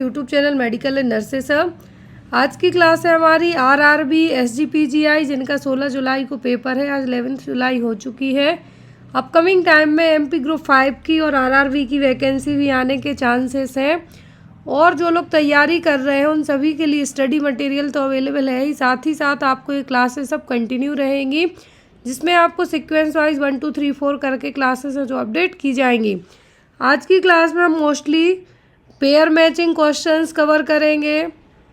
YouTube channel medical and nurses. आज की class है हमारी आरआरबी एसजीपीजीआई, जिनका 16 जुलाई को पेपर है। आज 11 जुलाई हो चुकी है। अपकमिंग टाइम में एमपी ग्रुप 5 की और आरआरबी की वैकेंसी भी आने के चांसेस हैं। और जो लोग तैयारी कर रहे हैं उन सभी के लिए स्टडी मटेरियल तो अवेलेबल है ही, साथ ही साथ आपको ये क्लासेस सब कंटिन्यू रहेंगी, जिसमें आपको सीक्वेंस वाइज 1 2 3 4 करके क्लासेस हैं जो अपडेट की जाएंगी। आज की क्लास में हम mostly pair matching questions cover करेंगे,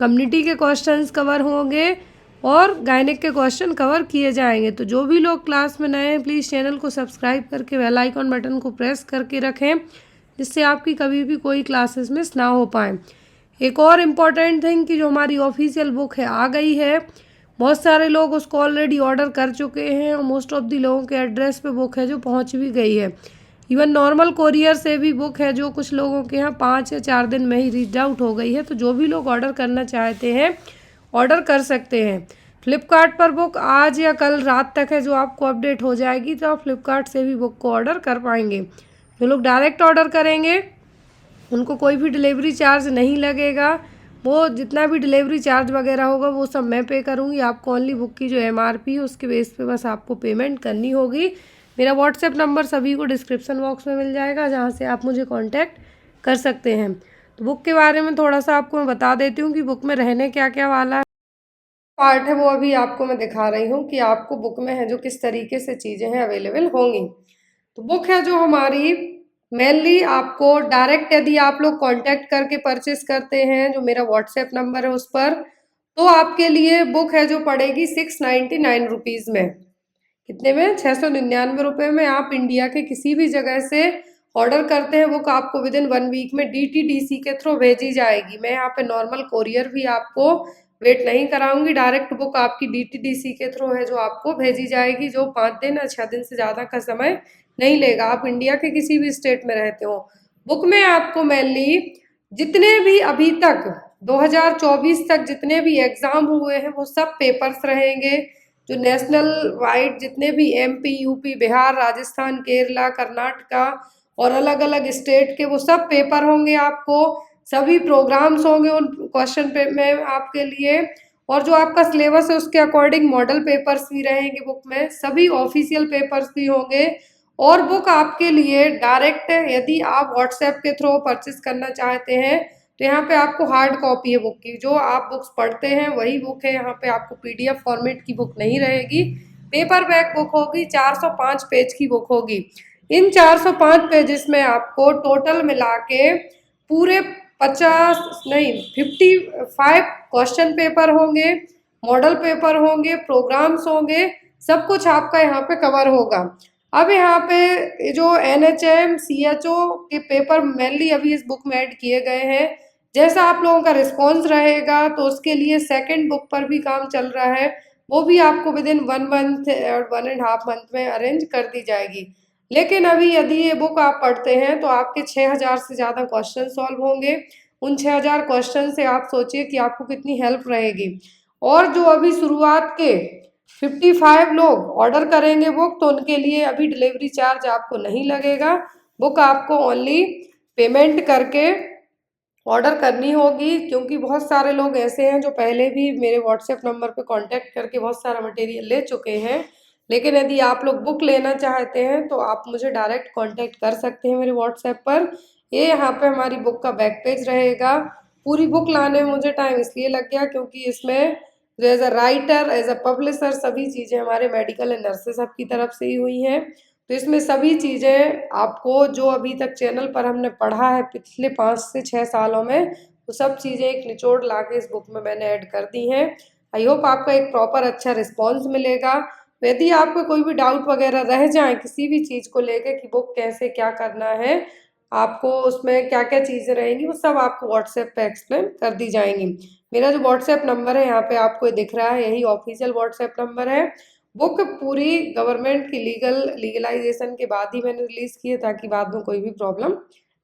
कम्युनिटी के क्वेश्चंस कवर होंगे और गायनिक के क्वेश्चन कवर किए जाएंगे। तो जो भी लोग क्लास में नए हैं प्लीज़ चैनल को सब्सक्राइब करके बेल आइकॉन बटन को प्रेस करके रखें, जिससे आपकी कभी भी कोई क्लासेस मिस ना हो पाए। एक और इम्पॉर्टेंट थिंग कि जो हमारी ऑफिशियल बुक है आ गई है। बहुत सारे लोग उसको ऑलरेडी ऑर्डर कर चुके हैं और मोस्ट ऑफ दी लोगों के एड्रेस पे बुक है जो पहुंच भी गई है। इवन नॉर्मल कोरियर से भी बुक है जो कुछ लोगों के यहाँ 5 या 4 दिन में ही रीच आउट हो गई है। तो जो भी लोग ऑर्डर करना चाहते हैं ऑर्डर कर सकते हैं। फ्लिपकार्ट पर बुक आज या कल रात तक है जो आपको अपडेट हो जाएगी, तो आप फ्लिपकार्ट से भी बुक को ऑर्डर कर पाएंगे। जो लोग डायरेक्ट ऑर्डर करेंगे उनको कोई भी डिलीवरी चार्ज नहीं लगेगा। वो जितना भी डिलीवरी चार्ज वगैरह होगा वो सब मैं पे करूँगी। आपको ओनली बुक की जो एमआरपी है उसके बेस पे बस आपको पेमेंट करनी होगी। मेरा व्हाट्सएप नंबर सभी को डिस्क्रिप्शन बॉक्स में मिल जाएगा, जहाँ से आप मुझे कांटेक्ट कर सकते हैं। तो बुक के बारे में थोड़ा सा आपको मैं बता देती हूँ कि बुक में रहने क्या क्या वाला है। पार्ट है वो अभी आपको मैं दिखा रही हूँ कि आपको बुक में है जो किस तरीके से चीज़ें हैं अवेलेबल होंगी। तो बुक है जो हमारी मेनली आपको डायरेक्ट यदि आप लोग कांटेक्ट करके परचेस करते हैं, जो मेरा व्हाट्सएप नंबर है उस पर, तो आपके लिए बुक है जो पड़ेगी 699 रुपीज़ में। कितने में? 699 रुपये में। आप इंडिया के किसी भी जगह से ऑर्डर करते हैं बुक आपको विद इन 1 वीक में डीटीडीसी के थ्रू भेजी जाएगी। मैं यहाँ पे नॉर्मल कोरियर भी आपको वेट नहीं कराऊंगी, डायरेक्ट बुक आपकी डीटीडीसी के थ्रू है जो आपको भेजी जाएगी, जो 5 दिन या 6 दिन से ज़्यादा का समय नहीं लेगा। आप इंडिया के किसी भी स्टेट में रहते हो। बुक में आपको मेनली जितने भी अभी तक 2024 तक जितने भी एग्जाम हुए हैं वो सब पेपर्स रहेंगे। जो नेशनल वाइड जितने भी एमपी, यूपी, बिहार, राजस्थान, केरला, कर्नाटका और अलग अलग स्टेट के वो सब पेपर होंगे। आपको सभी प्रोग्राम्स होंगे उन क्वेश्चन पे में आपके लिए। और जो आपका सिलेबस है उसके अकॉर्डिंग मॉडल पेपर्स भी रहेंगे बुक में, सभी ऑफिशियल पेपर्स भी होंगे। और बुक आपके लिए डायरेक्ट यदि आप व्हाट्सएप के थ्रू परचेस करना चाहते हैं तो यहाँ पे आपको हार्ड कॉपी है बुक की। जो आप बुक्स पढ़ते हैं वही बुक है, यहाँ पे आपको पीडीएफ फॉर्मेट की बुक नहीं रहेगी। पेपर बैक बुक होगी, 405 पेज की बुक होगी। इन 405 पेजेस में आपको टोटल मिला के पूरे 50 नहीं 55 क्वेश्चन पेपर होंगे, मॉडल पेपर होंगे, प्रोग्राम्स होंगे, सब कुछ आपका यहाँ पे कवर होगा। अब यहाँ पे जो एनएचएम सीएचओ के पेपर मेनली अभी इस बुक में ऐड किए गए हैं। जैसा आप लोगों का रिस्पॉन्स रहेगा तो उसके लिए सेकंड बुक पर भी काम चल रहा है, वो भी आपको विद इन 1 मंथ और 1.5 मंथ में अरेंज कर दी जाएगी। लेकिन अभी यदि ये बुक आप पढ़ते हैं तो आपके 6000 से ज़्यादा क्वेश्चन सॉल्व होंगे। उन 6000 क्वेश्चन से आप सोचिए कि आपको कितनी हेल्प रहेगी। और जो अभी शुरुआत के 55 लोग ऑर्डर करेंगे बुक, तो उनके लिए अभी डिलीवरी चार्ज आपको नहीं लगेगा। बुक आपको ओनली पेमेंट करके ऑर्डर करनी होगी, क्योंकि बहुत सारे लोग ऐसे हैं जो पहले भी मेरे व्हाट्सएप नंबर पे कांटेक्ट करके बहुत सारा मटेरियल ले चुके हैं। लेकिन यदि आप लोग बुक लेना चाहते हैं तो आप मुझे डायरेक्ट कांटेक्ट कर सकते हैं मेरे व्हाट्सएप पर। ये यहाँ पे हमारी बुक का बैक पेज रहेगा। पूरी बुक लाने में मुझे टाइम इसलिए लग गया क्योंकि इसमें as a writer, as a publisher सभी चीज़ें हमारे मेडिकल एंड नर्सेस सब की तरफ से ही हुई हैं। तो इसमें सभी चीज़ें आपको जो अभी तक चैनल पर हमने पढ़ा है पिछले 5 से 6 सालों में, तो सब चीज़ें एक निचोड़ ला के इस बुक में मैंने ऐड कर दी हैं। आई होप आपका एक प्रॉपर अच्छा रिस्पॉन्स मिलेगा। यदि आपको कोई भी डाउट वगैरह रह जाए किसी भी चीज़ को लेके कि बुक कैसे क्या करना है, आपको उसमें क्या क्या चीज़ें रहेंगी, वो सब आपको व्हाट्सएप पे एक्सप्लेन कर दी जाएंगी। मेरा जो व्हाट्सएप नंबर है यहाँ पे आपको दिख रहा है, यही ऑफिशियल व्हाट्सएप नंबर है। बुक पूरी गवर्नमेंट की लीगलाइजेशन के बाद ही मैंने रिलीज़ की है, ताकि बाद में कोई भी प्रॉब्लम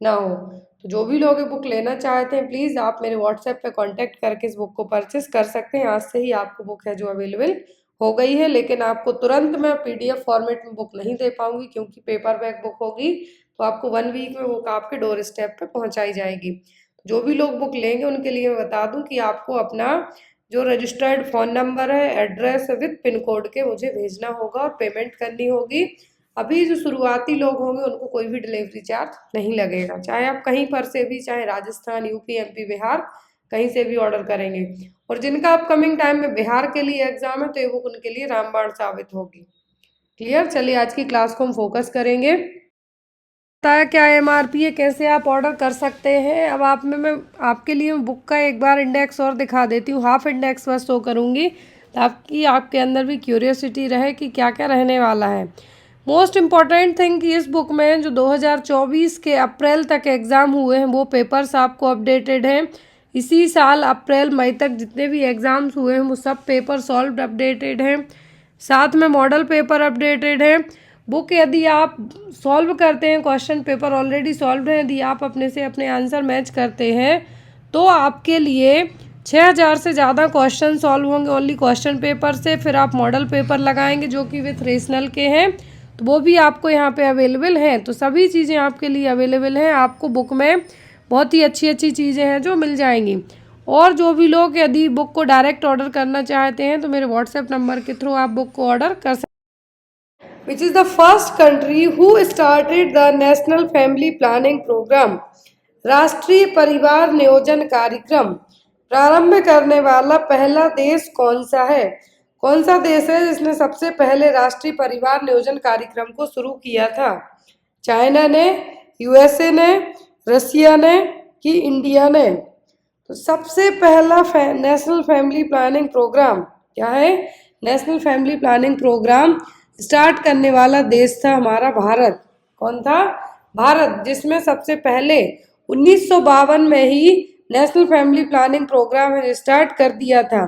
ना हो। तो जो भी लोग ये बुक लेना चाहते हैं प्लीज़ आप मेरे व्हाट्सएप पे कांटेक्ट करके इस बुक को परचेस कर सकते हैं। आज से ही आपको बुक है जो अवेलेबल हो गई है, लेकिन आपको तुरंत मैं पीडीएफ फॉर्मेट में बुक नहीं दे पाऊंगी क्योंकि पेपर बैक बुक होगी। तो आपको 1 वीक में बुक आपके डोर स्टेप पे पहुंचाई जाएगी। जो भी लोग बुक लेंगे उनके लिए मैं बता दूं कि आपको अपना जो रजिस्टर्ड फ़ोन नंबर है, एड्रेस विद पिन कोड के मुझे भेजना होगा और पेमेंट करनी होगी। अभी जो शुरुआती लोग होंगे उनको कोई भी डिलीवरी चार्ज नहीं लगेगा, चाहे आप कहीं पर से भी, चाहे राजस्थान, यूपी, एमपी, बिहार कहीं से भी ऑर्डर करेंगे। और जिनका अपकमिंग टाइम में बिहार के लिए एग्जाम है तो ये बुक उनके लिए रामबाण साबित होगी। क्लियर। चलिए आज की क्लास को हम फोकस करेंगे। बताया क्या एमआरपी है, कैसे आप ऑर्डर कर सकते हैं। अब आप में मैं आपके लिए बुक का एक बार इंडेक्स और दिखा देती हूँ, हाफ इंडेक्स बस शो करूँगी ताकि आपके अंदर भी क्यूरियोसिटी रहे कि क्या क्या रहने वाला है। मोस्ट इम्पॉर्टेंट थिंग कि इस बुक में जो 2024 के अप्रैल तक एग्ज़ाम हुए हैं वो पेपर्स आपको अपडेटेड हैं। इसी साल अप्रैल मई तक जितने भी एग्ज़ाम्स हुए हैं वो सब पेपर सॉल्व अपडेटेड हैं, साथ में मॉडल पेपर अपडेटेड है। बुक यदि आप सॉल्व करते हैं, क्वेश्चन पेपर ऑलरेडी सॉल्व है, यदि आप अपने से अपने आंसर मैच करते हैं तो आपके लिए 6000 से ज़्यादा क्वेश्चन सॉल्व होंगे ओनली क्वेश्चन पेपर से। फिर आप मॉडल पेपर लगाएंगे जो कि विथ रीजनल के हैं, तो वो भी आपको यहाँ पे अवेलेबल हैं। तो सभी चीज़ें आपके लिए अवेलेबल हैं, आपको बुक में बहुत ही अच्छी अच्छी चीज़ें हैं जो मिल जाएंगी। और जो भी लोग यदि बुक को डायरेक्ट ऑर्डर करना चाहते हैं तो मेरे व्हाट्सएप नंबर के थ्रू आप बुक को ऑर्डर कर सकते हैं। Which is the first country who started the National Family Planning Program? राष्ट्रीय परिवार नियोजन कार्यक्रम प्रारंभ करने वाला पहला देश कौन सा है? कौन सा देश है जिसने सबसे पहले राष्ट्रीय परिवार नियोजन कार्यक्रम को शुरू किया था? चाइना ने, यूएसए ने, रसिया ने कि इंडिया ने? तो सबसे पहला नेशनल फैमिली प्लानिंग प्रोग्राम क्या है? National family planning programme start करने वाला देश था हमारा भारत। कौन था? भारत, जिसमें सबसे पहले 1952 में ही national family planning programme start कर दिया था।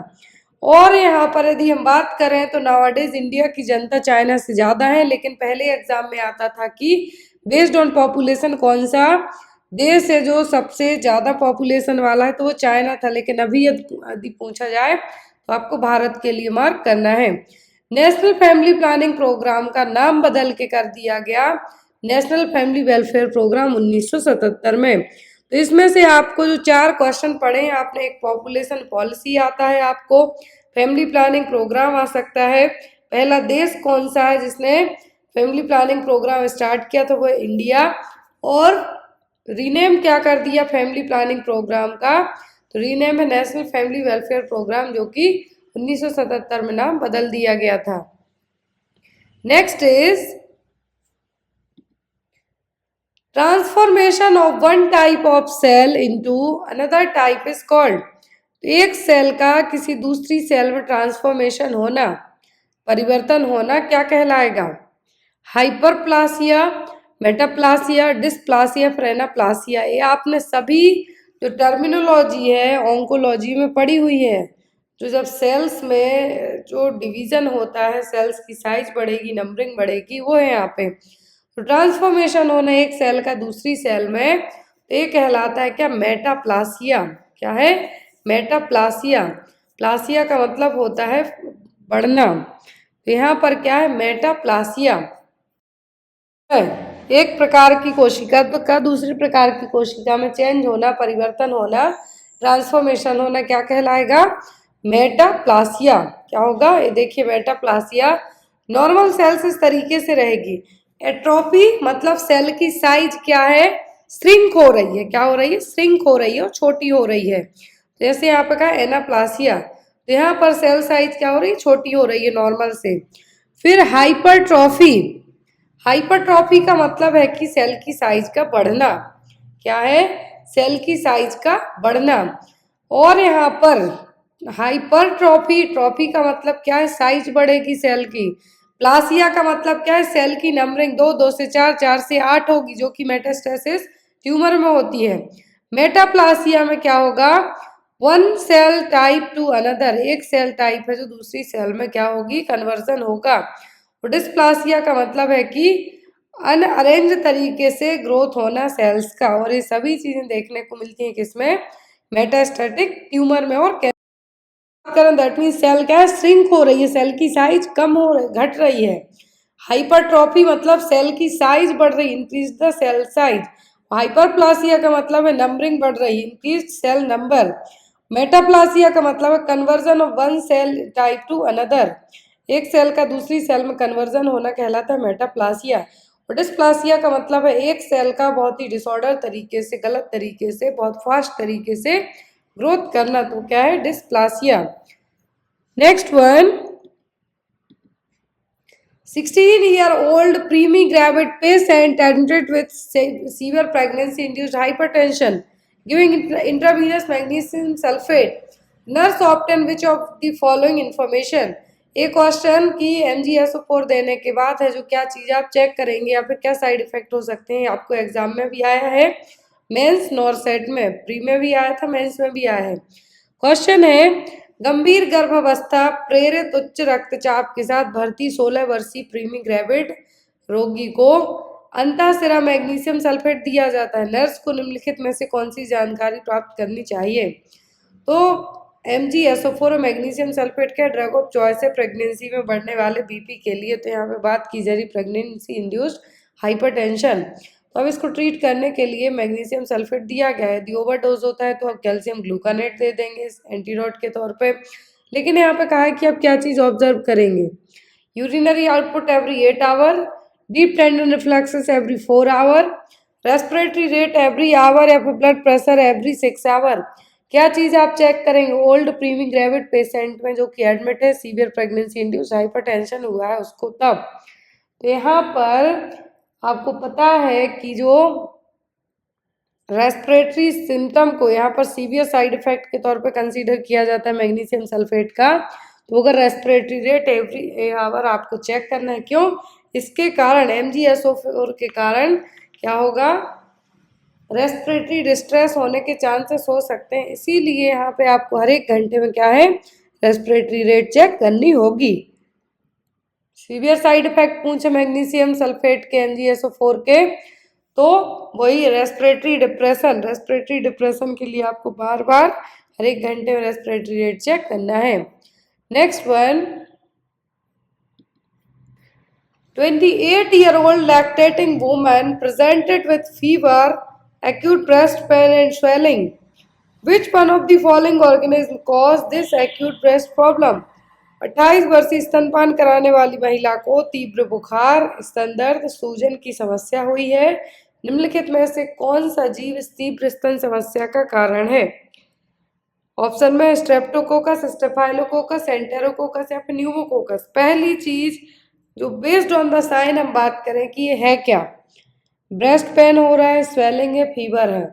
और यहाँ पर यदि हम बात करें तो नाउअडेज इंडिया की जनता चाइना से ज़्यादा है, लेकिन पहले एग्जाम में आता था कि बेस्ड ऑन पॉपुलेशन कौन सा देश है जो सबसे ज़्यादा पॉपुलेशन वाला है, तो वो चाइना था। लेकिन अभी यदि पूछा जाए तो आपको भारत के लिए मार्क करना है। नेशनल फैमिली प्लानिंग प्रोग्राम का नाम बदल के कर दिया गया नेशनल फैमिली वेलफेयर प्रोग्राम 1977 में। तो इसमें से आपको जो 4 क्वेश्चन पढ़े हैं आपने, एक पॉपुलेशन पॉलिसी आता है, आपको फैमिली प्लानिंग प्रोग्राम आ सकता है, पहला देश कौन सा है जिसने फैमिली प्लानिंग प्रोग्राम स्टार्ट किया, तो वो इंडिया, और रीनेम क्या कर दिया फैमिली प्लानिंग प्रोग्राम का, तो रीनेम है नेशनल फैमिली वेलफेयर प्रोग्राम, जो कि 1977 में नाम बदल दिया गया था। Next is transformation of one type of cell into another type is called. एक सेल का किसी दूसरी सेल में ट्रांसफॉर्मेशन होना, परिवर्तन होना क्या कहलाएगा? हाइपरप्लासिया, मेटाप्लासिया, डिस्प्लासिया, फ्रेनाप्लासिया। ये आपने सभी जो टर्मिनोलॉजी है ऑन्कोलॉजी में पढ़ी हुई है। जो जब सेल्स में जो डिवीजन होता है, सेल्स की साइज बढ़ेगी, नंबरिंग बढ़ेगी, वो है यहाँ पे। तो ट्रांसफॉर्मेशन होना एक सेल का दूसरी सेल में, तो ये कहलाता है क्या? मेटाप्लासिया। क्या है? मेटाप्लासिया। प्लासिया का मतलब होता है बढ़ना, तो यहाँ पर क्या है? मेटाप्लासिया। एक प्रकार की कोशिका का दूसरे प्रकार की कोशिका में चेंज होना, परिवर्तन होना, ट्रांसफॉर्मेशन होना क्या कहलाएगा? मेटाप्लासिया। क्या होगा? ये देखिए, मेटाप्लासिया। नॉर्मल सेल्स इस तरीके से रहेगी। एट्रोफी मतलब सेल की साइज क्या है? श्रिंक हो रही है। क्या हो रही है? श्रिंक हो रही है और छोटी हो रही है। जैसे यहाँ पे कहा एनाप्लासिया, तो यहाँ पर सेल साइज क्या हो रही है? छोटी हो रही है नॉर्मल से। फिर हाइपरट्रॉफी। हाइपरट्रॉफी का मतलब है कि सेल की साइज का बढ़ना। क्या है? सेल की साइज का बढ़ना। और यहाँ पर हाइपरट्रॉफी, ट्रॉफी का मतलब क्या है? साइज बढ़ेगी सेल की। प्लासिया का मतलब क्या है? सेल की नंबरिंग 2, 2 से 4, 4 से 8 होगी, जो कि मेटास्टेसिस ट्यूमर में होती है। मेटाप्लासिया में क्या होगा? One cell type to another, एक सेल टाइप है जो दूसरी सेल में क्या होगी? कन्वर्जन होगा। डिस्प्लासिया का मतलब है कि अनअरेंज तरीके से ग्रोथ होना सेल्स का। और ये सभी चीजें देखने को मिलती हैं किसमें? मेटास्टेटिक ट्यूमर में। और दैट मीन सेल क्या है? श्रिंक हो रही है, सेल की साइज कम हो रही, घट रही है। हाइपरट्रॉफी मतलब सेल की साइज बढ़ रही, increase the cell size. Hyperplasia का मतलब है नंबरिंग बढ़ रही, इंक्रीज सेल नंबर। मेटाप्लासिया का मतलब है conversion of one cell type to another, एक सेल का दूसरी सेल में कन्वर्जन होना कहलाता है मेटाप्लासिया। और डिस्प्लासिया का मतलब है एक सेल का बहुत ही डिसऑर्डर तरीके से, गलत तरीके से, बहुत फास्ट तरीके से ग्रोथ करना, तो क्या है, dysplasia. Next one, 16-year-old preemie-gravid patient admitted with severe pregnancy-induced hypertension, giving intravenous magnesium sulfate. Nurse obtained which of the following information? एक क्वेश्चन की MgSO4 देने के बाद है जो क्या चीज़ आप चेक करेंगे या फिर क्या साइड इफेक्ट हो सकते हैं, आपको एग्जाम में भी आया है, मेंस नॉरसेट में, प्री में भी आया था, मेंस में भी आया है। क्वेश्चन है, गंभीर गर्भावस्था प्रेरित उच्च रक्तचाप के साथ भर्ती 16 वर्षीय प्रीमी ग्रेविड रोगी को अंतःशिरा मैग्नीशियम सल्फेट दिया जाता है। नर्स को निम्नलिखित में से कौन सी जानकारी प्राप्त करनी चाहिए? तो MgSO4 और मैग्नीशियम सल्फेट का ड्रग ऑफ चॉइस है प्रेगनेंसी में बढ़ने वाले बीपी के लिए। तो यहाँ पे बात की जा रही प्रेगनेंसी इंड्यूस्ड हाइपरटेंशन, तो अब इसको ट्रीट करने के लिए मैग्नीशियम सल्फेट दिया गया है। यदि ओवरडोज होता है तो अब कैल्शियम ग्लूकानेट दे देंगे एंटीडोट के तौर पे। लेकिन यहाँ पे कहा है कि अब क्या चीज़ ऑब्जर्व करेंगे, urinary output every 8 hour, deep tendon reflexes every 4 hour, respiratory rate every hour या फिर ब्लड प्रेशर एवरी 6 आवर। क्या चीज़ आप चेक करेंगे ओल्ड प्रीमी ग्रेविड पेशेंट में जो कि एडमिट है, सीवियर प्रेगनेंसी इंड्यूस हाइपरटेंशन हुआ है उसको तब। तो यहाँ पर आपको पता है कि जो रेस्पिरेटरी सिम्टम को यहाँ पर सीवियर साइड इफेक्ट के तौर पे कंसीडर किया जाता है मैग्नीशियम सल्फेट का। तो अगर रेस्पिरेटरी रेट एवरी आवर आपको चेक करना है, क्यों? इसके कारण MgSO4 के कारण क्या होगा, रेस्पिरेटरी डिस्ट्रेस होने के चांसेस हो सकते हैं, इसीलिए यहाँ पे आपको हर एक घंटे में क्या है, रेस्पिरेटरी रेट चेक करनी होगी। सीवियर साइड इफेक्ट पूछे मैग्नीशियम सल्फेट के MgSO4 के, तो वही रेस्पिरेटरी डिप्रेशन, रेस्पिरेटरी डिप्रेशन के लिए आपको बार बार हर एक घंटे में रेस्पिरेटरी रेट चेक करना है। Next one, 28-year-old lactating woman presented with fever, acute breast pain and swelling. Which one of the following organism caused this acute breast problem? 28 वर्षीय स्तनपान कराने वाली महिला को तीव्र बुखार, स्तन दर्द, सूजन की समस्या हुई है। निम्नलिखित में से कौन सा जीव इस तीव्र स्तन समस्या का कारण है? ऑप्शन में स्ट्रेप्टोकोकस, स्टेफाइलोकोकस, एंटेरोकोकस या फिर न्यूमोकोकस। पहली चीज जो बेस्ड ऑन द साइन हम बात करें कि ये है क्या, ब्रेस्ट पेन हो रहा है, स्वेलिंग है, फीवर है,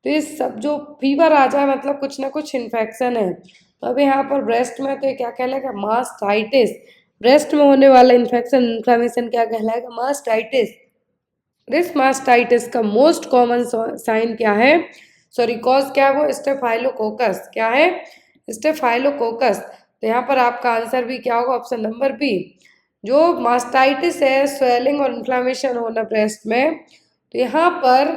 तो ये सब जो फीवर आ जाए मतलब कुछ ना कुछ इन्फेक्शन है। तो अब यहाँ पर ब्रेस्ट में तो ये क्या कहलाएगा, मास्टाइटिस। ब्रेस्ट में होने वाला इन्फेक्शन, इन्फ्लेमेशन क्या कहलाएगा, मास्टाइटिस। दिस मास्टाइटिस का मोस्ट कॉमन साइन क्या है, सॉरी कॉज क्या है, वो स्टेफाइलोकोकस। क्या है, स्टेफाइलोकोकस। तो यहाँ पर आपका आंसर भी क्या होगा, ऑप्शन नंबर बी। जो मास्टाइटिस है, स्वेलिंग और इन्फ्लेमेशन होना ब्रेस्ट में, तो यहाँ पर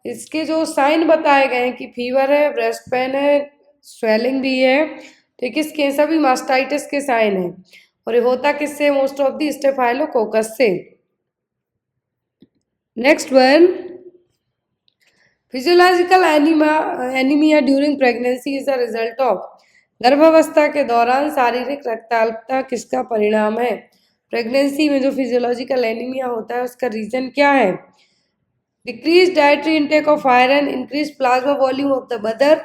इसके जो साइन बताए गए हैं कि फीवर है, ब्रेस्ट पेन है, स्वेलिंग भी है, तो ये किसके, सभी मास्टाइटिस के साइन है। और ये होता किससे, मोस्ट ऑफ दी स्टेफाइलोकोकस से। Next one, physiological anaemia during pregnancy is a result of, गर्भावस्था के दौरान शारीरिक रक्ताल्पता किसका परिणाम है? प्रेगनेंसी में जो फिजियोलॉजिकल एनीमिया होता है उसका रीजन क्या है? Decrease dietary intake of iron, increase plasma volume of the mother,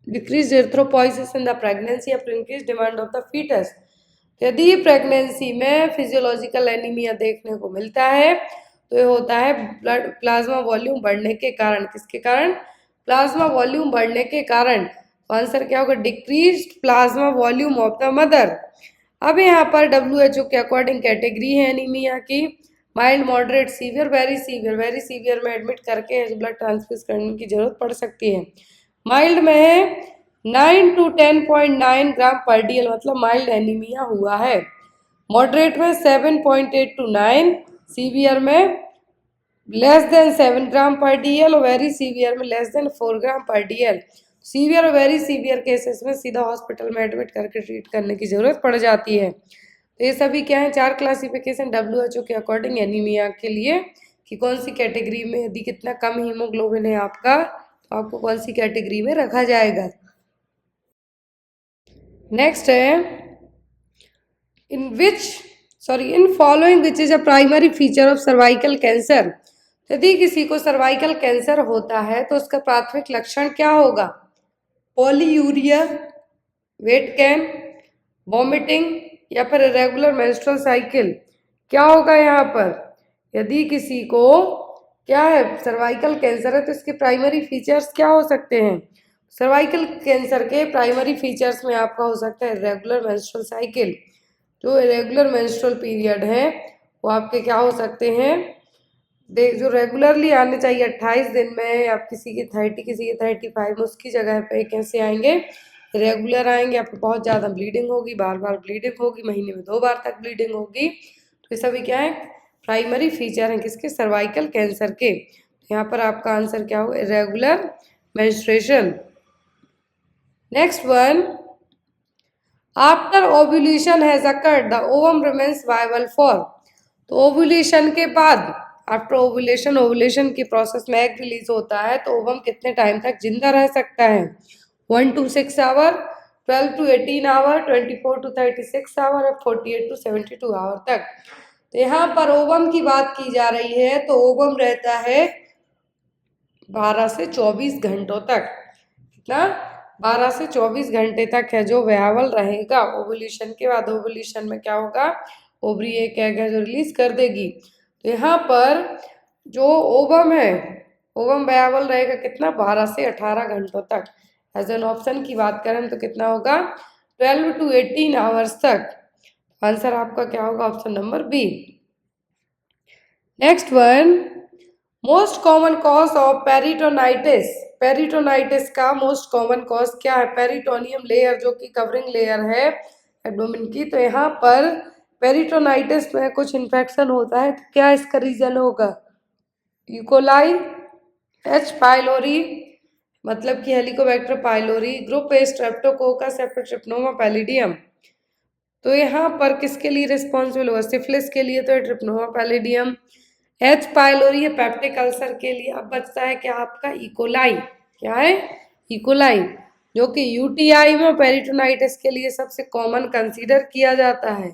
decrease erythropoiesis in the pregnancy, increase demand of the foetus. यदि प्रेगनेंसी में फिजियोलॉजिकल एनीमिया देखने को मिलता है तो ये होता है ब्लड प्लाज्मा वॉल्यूम बढ़ने के कारण। किसके कारण? प्लाज्मा वॉल्यूम बढ़ने के कारण। तो आंसर क्या होगा, decreased plasma volume of the mother. अब यहाँ पर WHO के अकॉर्डिंग कैटेगरी है एनीमिया की, mild, moderate, severe, very severe. Very severe में एडमिट करके ब्लड ट्रांसफ्यूज करने की जरूरत पड़ सकती है। माइल्ड में है 9 to 10.9 ग्राम पर DL, मतलब माइल्ड एनीमिया हुआ है। मॉडरेट में 7.8 to 9, सीवियर में लेस देन 7 ग्राम पर DL और वेरी सीवियर में लेस देन 4 ग्राम पर DL। सीवियर और वेरी सीवियर केसेस में सीधा हॉस्पिटल में एडमिट करके ट्रीट करने की ज़रूरत पड़ जाती है। तो ये सभी क्या है, 4 क्लासिफिकेशन WHO के अकॉर्डिंग एनीमिया के लिए कि कौन सी कैटेगरी में, यदि कितना कम हीमोग्लोबिन है आपका तो आपको कौन सी कैटेगरी में रखा जाएगा। नेक्स्ट है in following which is a primary feature of cervical cancer. यदि किसी को सर्वाइकल कैंसर होता है तो उसका प्राथमिक लक्षण क्या होगा? पॉलीयूरिया, वेट गेन, वॉमिटिंग या फिर इरेगुलर मेंस्ट्रुअल साइकिल। क्या होगा यहाँ पर? यदि किसी को क्या है सर्वाइकल कैंसर है तो इसके प्राइमरी फीचर्स क्या हो सकते हैं? सर्वाइकल कैंसर के प्राइमरी फीचर्स में आपका हो सकता है इरेगुलर मेंस्ट्रुअल साइकिल। जो इरेगुलर मेंस्ट्रुअल पीरियड है वो आपके क्या हो सकते हैं? जो रेगुलरली आने चाहिए 28 दिन में, या किसी की 30 किसी की 35, उसकी जगह पे कैसे आएंगे? रेगुलर आएंगे। आपको बहुत ज़्यादा ब्लीडिंग होगी, बार बार ब्लीडिंग होगी, महीने में 2 बार तक ब्लीडिंग होगी। तो ये सभी क्या है? प्राइमरी फीचर हैं किसके? सर्वाइकल कैंसर के। यहाँ पर आपका आंसर क्या होगा? Irregular menstruation. Next one, after ovulation has occurred the ovum remains viable for. तो ओव्यूलेशन के बाद, आफ्टर ओव्यूलेशन की प्रोसेस में एग रिलीज होता है तो ओवम कितने टाइम तक जिंदा रह सकता है? 1 to 6 hour, 12 to 18 hour, 24 to 36 hour और 48 to 72 आवर तक। तो यहाँ पर ओवम की बात की जा रही है तो ओवम रहता है 12 से 24 घंटों तक। कितना? 12 से 24 घंटे तक है जो वायबल रहेगा। ओव्यूलेशन के बाद ओव्यूलेशन में क्या होगा? ओवरी एक एग है जो रिलीज कर देगी। तो यहाँ पर जो ओवम है, ओवम वायबल रहेगा कितना? 12 से 18 घंटों तक। एज एन ऑप्शन की बात करें तो कितना होगा? 12 to 18 आवर्स तक। आंसर आपका क्या होगा? Option number B. Next one, most common cause of peritonitis. Peritonitis का मोस्ट कॉमन कॉज क्या है? पेरिटोनियम लेयर जो कि कवरिंग लेयर है एब्डोमेन की। तो यहाँ पर पेरिटोनाइटिस में कुछ इन्फेक्शन होता है तो क्या इसका रीजन होगा? यूकोलाई, एच पाइलोरी मतलब कि Helicobacter pylori, group A Streptococcus या फिर ट्रिप्नोमा पैलिडियम। तो यहाँ पर किसके लिए रिस्पॉन्सिबल होगा? सिफिलिस के लिए तो है ट्रिप्नोमा पैलिडियम। एच पाइलोरी है पेप्टिक अल्सर के लिए। अब बचता है क्या आपका? इकोलाई। क्या है? इकोलाई, जो कि यूटीआई में पेरिटोनाइटिस के लिए सबसे कॉमन कंसीडर किया जाता है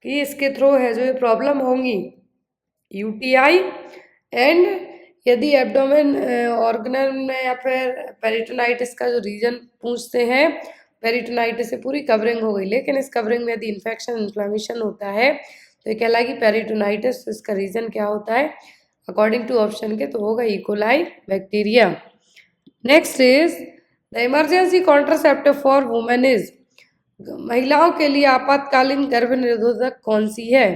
कि इसके थ्रू है जो ये प्रॉब्लम होंगी, यूटीआई। एंड यदि एब्डोमेन ऑर्गनल में या फिर पेरिटोनाइटिस का जो रीजन पूछते हैं, पेरिटोनाइटिस से पूरी कवरिंग हो गई लेकिन इस कवरिंग में यदि इन्फेक्शन इन्फ्लेमेशन होता है तो ये कहलाएगी पेरिटोनाइटिस। इसका रीजन क्या होता है अकॉर्डिंग टू ऑप्शन के? तो होगा E coli bacteria. Next is the emergency contraceptive for women is. महिलाओं के लिए आपातकालीन गर्भ निरोधक कौन सी है?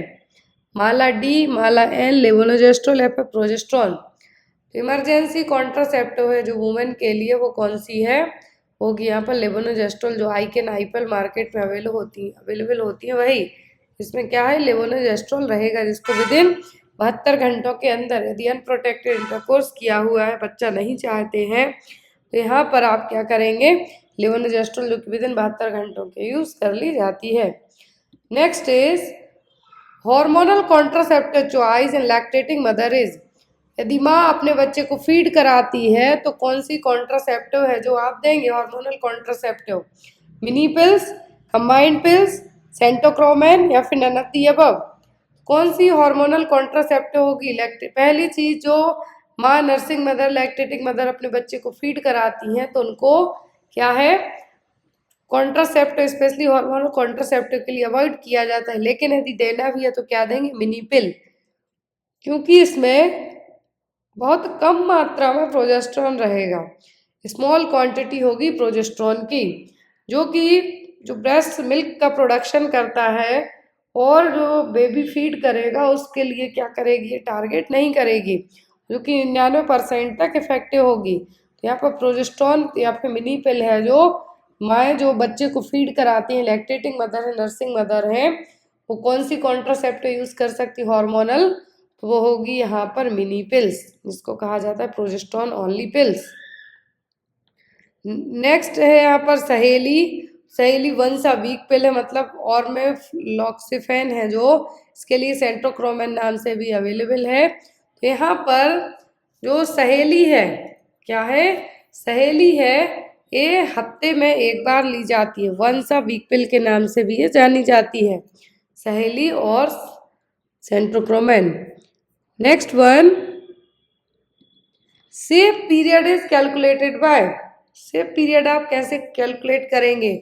माला डी, माला एन, लेवोनोजेस्ट्रोल या फिर प्रोजेस्ट्रॉन। इमरजेंसी कॉन्ट्रासेप्टिव है जो वुमेन के लिए वो कौन सी है? होगी यहाँ पर लेवोनोजेस्ट्रोल, जो आइकेन आईपेल मार्केट में अवेलेबल होती है वही। इसमें क्या है? लेवोनोजेस्ट्रोल रहेगा जिसको विदिन 72 घंटों के अंदर यदि अनप्रोटेक्टेड इंटरकोर्स किया हुआ है, बच्चा नहीं चाहते हैं, तो यहाँ पर आप क्या करेंगे? लेवोनोजेस्ट्रोल जो कि विदिन 72 घंटों के यूज कर ली जाती है। Next is hormonal contraceptive choice in lactating mother is. यदि माँ अपने बच्चे को फीड कराती है तो कौन सी कॉन्ट्रासेप्टिव है जो आप देंगे? Hormonal contraceptive, mini pills, combined pills, centchroman या फिर नन ऑफ द अबव। कौन सी हार्मोनल कॉन्ट्रासेप्टिव होगी? पहली चीज, जो माँ नर्सिंग मदर, लैक्टेटिंग मदर अपने बच्चे को फीड कराती हैं तो उनको क्या है? कॉन्ट्रासेप्टिव, स्पेशली हार्मोनल कॉन्ट्रासेप्टिव के लिए अवॉइड किया जाता है। लेकिन यदि देना भी है तो क्या देंगे? मिनी पिल, क्योंकि इसमें बहुत कम मात्रा में प्रोजेस्टेरॉन रहेगा। स्मॉल क्वांटिटी होगी प्रोजेस्टेरॉन की, जो कि जो ब्रेस्ट मिल्क का प्रोडक्शन करता है और जो बेबी फीड करेगा उसके लिए क्या करेगी? टारगेट नहीं करेगी, जो कि 99% तक इफेक्टिव होगी। तो यहाँ पर प्रोजेस्टेरॉन या फिर मिनी पिल है जो माएँ जो बच्चे को फीड कराती हैं, लैक्टेटिंग मदर है, नर्सिंग मदर हैं, वो कौन सी कॉन्ट्रासेप्टिव यूज कर सकती हार्मोनल? तो वो होगी यहाँ पर मिनी पिल्स, जिसको कहा जाता है प्रोजेस्टेरॉन ओनली पिल्स। नेक्स्ट है यहाँ पर सहेली सहेली वंस अ वीक पिल है, मतलब और में लॉक्सिफेन है जो इसके लिए सेंट्रोक्रोमेन नाम से भी अवेलेबल है। तो यहाँ पर जो सहेली है, क्या है, सहेली है, ये हफ्ते में एक बार ली जाती है, वंस अ वीक पिल के नाम से भी ये जानी जाती है, सहेली और centchroman. Next one, safe period is calculated by. Safe period आप कैसे कैलकुलेट करेंगे?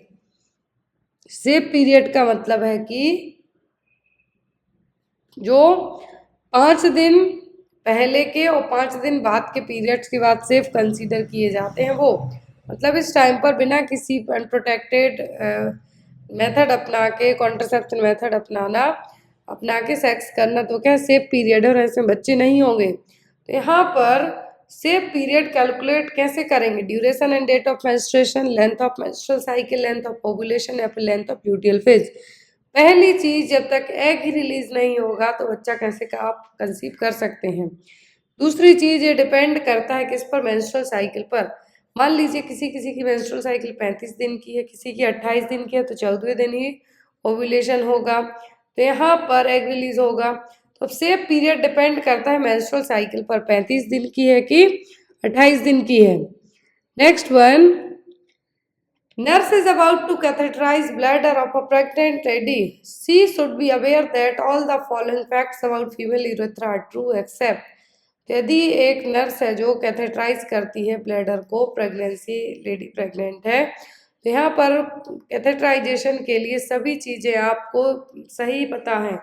सेफ पीरियड का मतलब है कि जो 5 दिन पहले के और 5 दिन बाद के पीरियड्स के बाद सेफ कंसीडर किए जाते हैं वो, मतलब इस टाइम पर बिना किसी अनप्रोटेक्टेड मेथड अपना के, कॉन्ट्रासेप्शन मेथड अपना के सेक्स करना, तो क्या सेफ पीरियड है और ऐसे बच्चे नहीं होंगे। तो यहाँ पर सेफ पीरियड कैलकुलेट कैसे करेंगे? Duration and date of menstruation, length of menstrual cycle, length of ovulation या फिर लेंथ ऑफ ल्यूटियल फेज। पहली चीज, जब तक एग ही रिलीज नहीं होगा तो बच्चा कैसे का आप कंसीव कर सकते हैं। दूसरी चीज, ये डिपेंड करता है किस पर? मेंस्ट्रुअल साइकिल पर। मान लीजिए किसी किसी की मेंस्ट्रुअल साइकिल 35 दिन की है, किसी की 28 दिन की है, तो 14वें दिन ही ओव्यूलेशन होगा, तो यहाँ पर एग रिलीज होगा। तो सेफ पीरियड डिपेंड करता है मेंस्ट्रुअल साइकिल पर, 35 दिन की है कि 28 दिन की है। Next one, nurse is about to catheterize bladder of a pregnant lady. She should be aware that all the following facts about female urethra are true except, यदि एक नर्स है जो कैथेटराइज करती है ब्लैडर को, प्रेगनेंसी लेडी प्रेग्नेंट है, तो यहाँ पर कैथेटराइजेशन के लिए सभी चीज़ें आपको सही पता है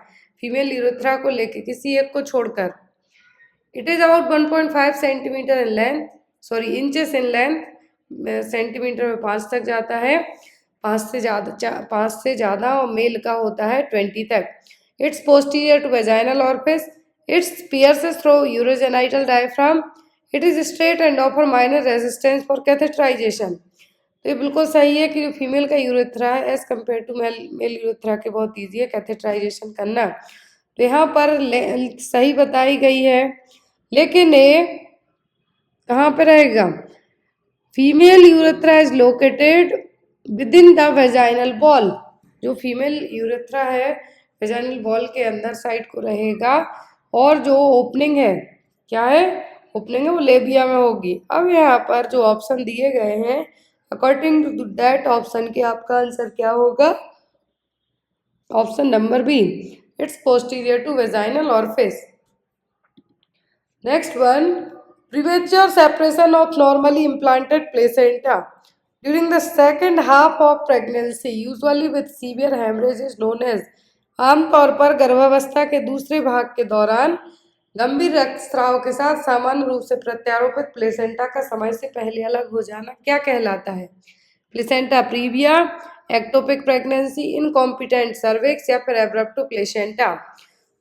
फीमेल यूरेथ्रा को लेके, किसी एक को छोड़कर। It is about 1.5 centimetre in length, sorry inches in length, centimetre में 5 तक जाता है, 5 से ज़्यादा, और मेल का होता है 20 तक। It's posterior to vaginal orifice, it's pierces through urogenital diaphragm, it is straight and offer minor resistance for catheterisation. तो ये बिल्कुल सही है कि फीमेल का यूरेथ्रा है as compare to male urethra के बहुत ईजी है कैथेटराइजेशन करना, तो यहाँ पर सही बताई गई है। लेकिन ये कहाँ पे रहेगा? Female urethra is located with in the vaginal wall. जो फीमेल यूरेथ्रा है वेजाइनल वॉल के अंदर साइड को रहेगा, और जो ओपनिंग है, क्या है ओपनिंग है, वो लेबिया में होगी। अब यहाँ पर जो ऑप्शन दिए गए हैं, अकॉर्डिंग टू दैट ऑप्शन के आपका आंसर क्या होगा? Option number B, it's posterior to vaginal orifice. Next one, premature separation of normally implanted placenta during the second half of pregnancy, usually with severe hemorrhage, is known as। आमतौर पर गर्भावस्था के दूसरे भाग के दौरान गंभीर रक्तस्राव के साथ सामान्य रूप से प्रत्यारोपित प्लेसेंटा का समय से पहले अलग हो जाना क्या कहलाता है? Placenta previa, ectopic pregnancy, incompetent cervix या फिर एब्रप्टो प्लेसेंटा।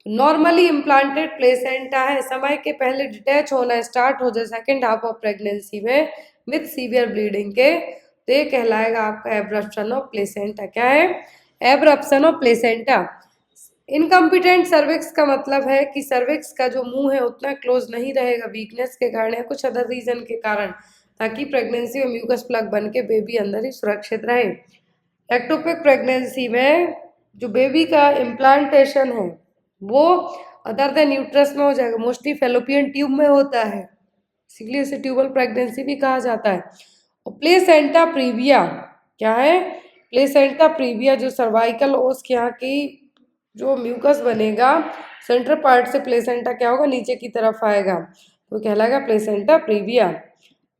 नॉर्मली इम्प्लांटेड प्लेसेंटा है, समय के पहले डिटैच होना स्टार्ट हो जाए सेकेंड हाफ ऑफ प्रेगनेंसी में विथ सीवियर ब्लीडिंग के, तो ये कहलाएगा आपका एब्रप्शन ऑफ प्लेसेंटा। क्या है? Abruption of placenta. Incompetent cervix का मतलब है कि सर्विक्स का जो मुंह है उतना क्लोज नहीं रहेगा वीकनेस के कारण या कुछ अदर रीजन के कारण, ताकि प्रेगनेंसी में म्यूकस प्लग बन के बेबी अंदर ही सुरक्षित रहे। एक्टोपिक प्रेगनेंसी में जो बेबी का इम्प्लांटेशन है वो अदर देन यूट्रस में हो जाएगा, मोस्टली फेलोपियन ट्यूब में होता है, इसीलिए इसे ट्यूबल प्रेगनेंसी भी कहा जाता है। और प्लेसेंटा प्रीविया क्या है? प्लेसेंटा प्रीविया जो सर्वाइकल ओस के यहाँ की जो म्यूकस बनेगा सेंट्रल पार्ट से प्लेसेंटा क्या होगा? नीचे की तरफ आएगा, तो कहलाएगा placenta praevia.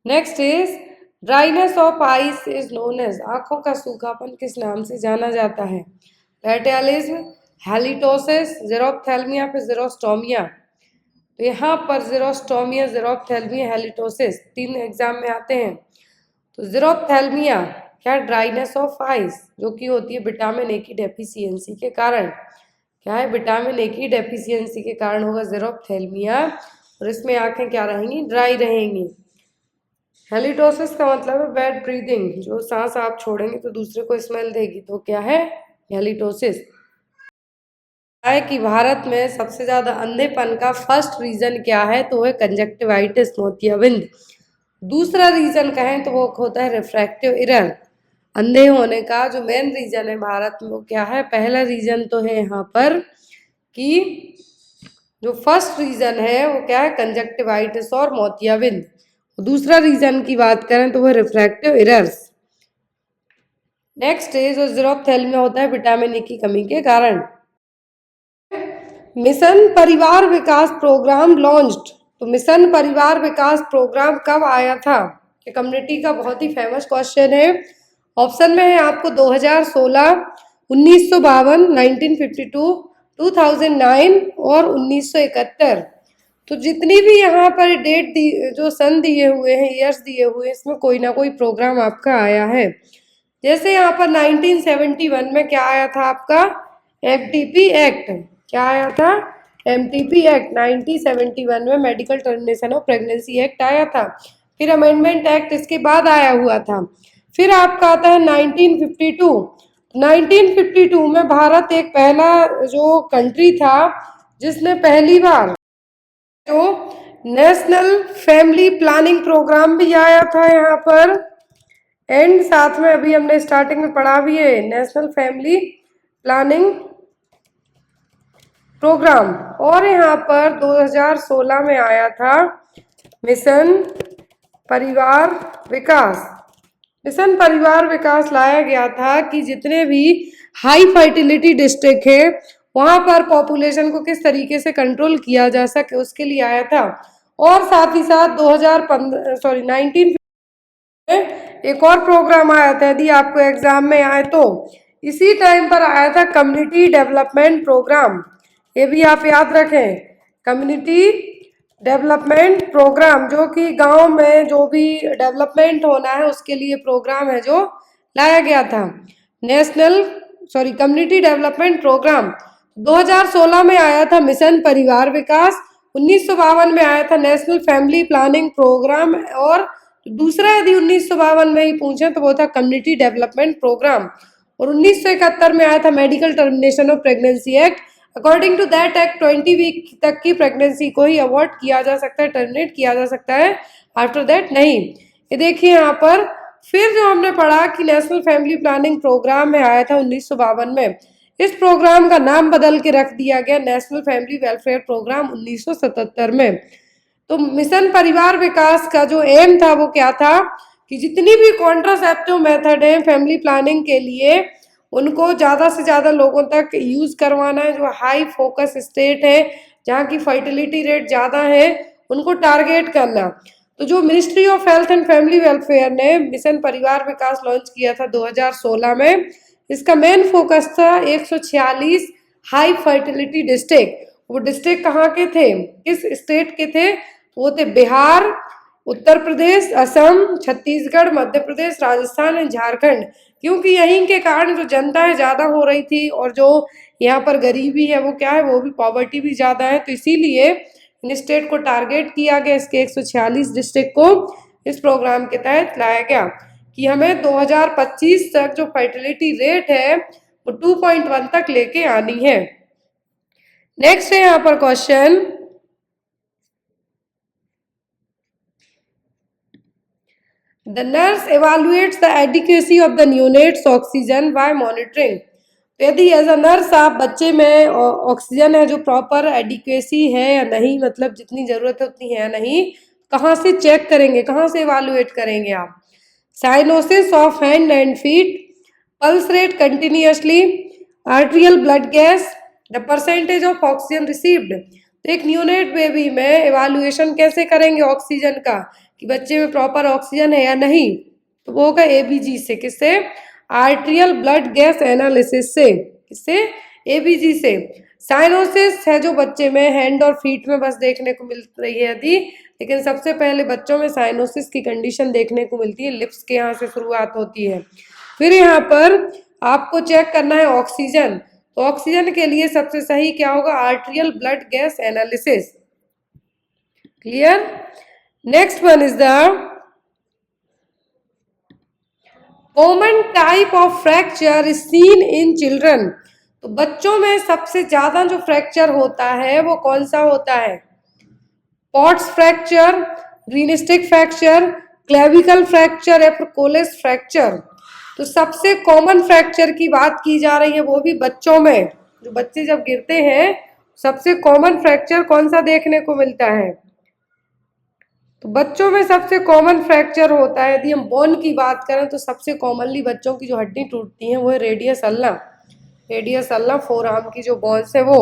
Next is dryness of eyes is known as. आंखों का सूखापन किस नाम से जाना जाता है? लैटियालिज्म, हैलिटोसिस, जेरोप्थेल्मिया, फिर जेरोस्टोमिया। तो यहाँ पर जेरोस्टोमिया, जेरोप्थेल्मिया, हैलिटोसिस 3 एग्जाम में आते हैं। तो जेरोप्थेल्मिया क्या? ड्राइनेस ऑफ आइस, जो कि होती है विटामिन ए की डेफिशिएंसी के कारण। क्या है? विटामिन ए की डेफिशिएंसी के कारण होगा जेरोप्थेल्मिया, और इसमें आंखें क्या रहेंगी? ड्राई रहेंगी। हैलिटोसिस का मतलब है बैड ब्रीदिंग, जो सांस आप छोड़ेंगे तो दूसरे को स्मेल देगी, तो क्या है? हैलिटोसिस। है कि भारत में सबसे ज्यादा अंधेपन का फर्स्ट रीजन क्या है? तो है कंजक्टिवाइटिस, मोतियाबिंद। दूसरा रीजन कहें तो वो होता है रिफ्रैक्टिव एरर, अंधे होने का जो मेन रीजन है भारत में वो क्या है? पहला रीजन तो है यहाँ पर कि जो फर्स्ट रीजन है वो क्या है? कंजक्टिवाइटिस और मोतियाबिंद। दूसरा रीजन की बात करें तो वो रिफ्रैक्टिव एरर्स। नेक्स्ट है जो ज़ीरोफ्थैल्मिया होता है विटामिन ए की कमी के कारण। मिशन परिवार विकास प्रोग्राम लॉन्च्ड। तो मिशन परिवार विकास प्रोग्राम कब आया था? ये कम्युनिटी का बहुत ही फेमस क्वेश्चन है। ऑप्शन में है आपको 2016, 1952, 1952, 2009 और 1971। तो जितनी भी यहाँ पर डेट दी, जो सन दिए हुए हैं, ईयर्स दिए हुए हैं, इसमें कोई ना कोई प्रोग्राम आपका आया है। जैसे यहाँ पर 1971 में क्या आया था आपका? MTP act. क्या आया था? एमटीपी एक्ट 1971 में medical termination of pregnancy act आया था। फिर अमेंडमेंट एक्ट इसके बाद आया हुआ था। फिर आपका आता है 1952। 1952 में भारत एक पहला जो कंट्री था जिसने पहली बार जो नेशनल फैमिली प्लानिंग प्रोग्राम भी आया था यहाँ पर। एंड साथ में अभी हमने स्टार्टिंग में पढ़ा भी है नेशनल फैमिली प्लानिंग प्रोग्राम। और यहाँ पर 2016 में आया था मिशन परिवार विकास। मिशन परिवार विकास लाया गया था कि जितने भी हाई फर्टिलिटी डिस्ट्रिक्ट है वहाँ पर पॉपुलेशन को किस तरीके से कंट्रोल किया जा सके उसके लिए आया था। और साथ ही साथ 19 एक और प्रोग्राम आया था, यदि आपको एग्जाम में आए तो इसी टाइम पर आया था कम्युनिटी डेवलपमेंट प्रोग्राम। ये भी आप याद रखें, कम्युनिटी डेवलपमेंट प्रोग्राम, जो कि गांव में जो भी डेवलपमेंट होना है उसके लिए प्रोग्राम है जो लाया गया था। कम्युनिटी डेवलपमेंट प्रोग्राम 2016 में आया था मिशन परिवार विकास। 1952 में आया था नेशनल फैमिली प्लानिंग प्रोग्राम। और दूसरा यदि 1952 में ही पूछे तो वो था कम्युनिटी डेवलपमेंट प्रोग्राम। और 1971 में आया था medical termination of pregnancy act. According to that act 20 week तक की प्रेगनेंसी को ही अवॉर्ड किया जा सकता है, टर्मिनेट किया जा सकता है, आफ्टर दैट नहीं। ये देखिए यहाँ पर फिर जो हमने पढ़ा कि नेशनल फैमिली प्लानिंग प्रोग्राम में आया था 1952 में। इस प्रोग्राम का नाम बदल के रख दिया गया नेशनल फैमिली वेलफेयर प्रोग्राम 1977 में। तो मिशन परिवार विकास का जो एम था वो क्या था कि जितनी भी कॉन्ट्रासेप्टिव मेथड है फैमिली प्लानिंग के लिए उनको ज़्यादा से ज़्यादा लोगों तक यूज़ करवाना है। जो हाई फोकस स्टेट है जहाँ की फर्टिलिटी रेट ज़्यादा है उनको टारगेट करना। तो जो ministry of health and family welfare ने मिशन परिवार विकास लॉन्च किया था 2016 में, इसका मेन फोकस था 146 हाई फर्टिलिटी डिस्ट्रिक्ट। वो डिस्ट्रिक्ट कहाँ के थे, किस स्टेट के थे? वो थे बिहार, उत्तर प्रदेश, असम, छत्तीसगढ़, मध्य प्रदेश, राजस्थान एंड झारखंड। क्योंकि यहीं के कारण जो जनता है ज़्यादा हो रही थी और जो यहाँ पर गरीबी है वो क्या है, वो भी पॉवर्टी भी ज़्यादा है। तो इसीलिए इन स्टेट को टारगेट किया गया, इसके 146 डिस्ट्रिक्ट को इस प्रोग्राम के तहत लाया गया कि हमें 2025 तक जो फर्टिलिटी रेट है वो 2.1 तक लेके आनी है। नेक्स्ट है यहाँ पर question, the nurse evaluates the adequacy of the neonate's oxygen by monitoring। तो यदि एज अ नर्स आप बच्चे में ऑक्सीजन है जो प्रॉपर एडिक्वेसी है या नहीं, मतलब जितनी ज़रूरत है उतनी है या नहीं, कहाँ से चेक करेंगे, कहाँ से इवालुएट करेंगे आप? Cyanosis of hand and feet, pulse rate continuously, arterial blood gas, the percentage of oxygen received. तो एक न्यूनेट बेबी में इवालुएशन कैसे करेंगे ऑक्सीजन का कि बच्चे में प्रॉपर ऑक्सीजन है या नहीं? तो वो होगा एबीजी से। किससे? आर्ट्रियल ब्लड गैस एनालिसिस से। किससे? एबीजी से। साइनोसिस है जो बच्चे में हैंड और फीट में बस देखने को मिल रही है यदि, लेकिन सबसे पहले बच्चों में साइनोसिस की कंडीशन देखने को मिलती है, लिप्स के यहाँ से शुरुआत होती है। फिर यहाँ पर आपको चेक करना है ऑक्सीजन। तो ऑक्सीजन के लिए सबसे सही क्या होगा? Arterial blood gas analysis. Clear? Next one is the common type of fracture is seen in children. तो बच्चों में सबसे ज्यादा जो फ्रैक्चर होता है वो कौन सा होता है? Pott's fracture, greenstick fracture, clavicle fracture या फिर कोलेस फ्रैक्चर। तो सबसे कॉमन फ्रैक्चर की बात की जा रही है, वो भी बच्चों में। जो बच्चे जब गिरते हैं, सबसे कॉमन फ्रैक्चर कौन सा देखने को मिलता है? तो बच्चों में सबसे कॉमन फ्रैक्चर होता है, यदि हम बोन की बात करें तो सबसे कॉमनली बच्चों की जो हड्डी टूटती है वो है radius ulna. Radius ulna forearm की जो बोन्स है वो।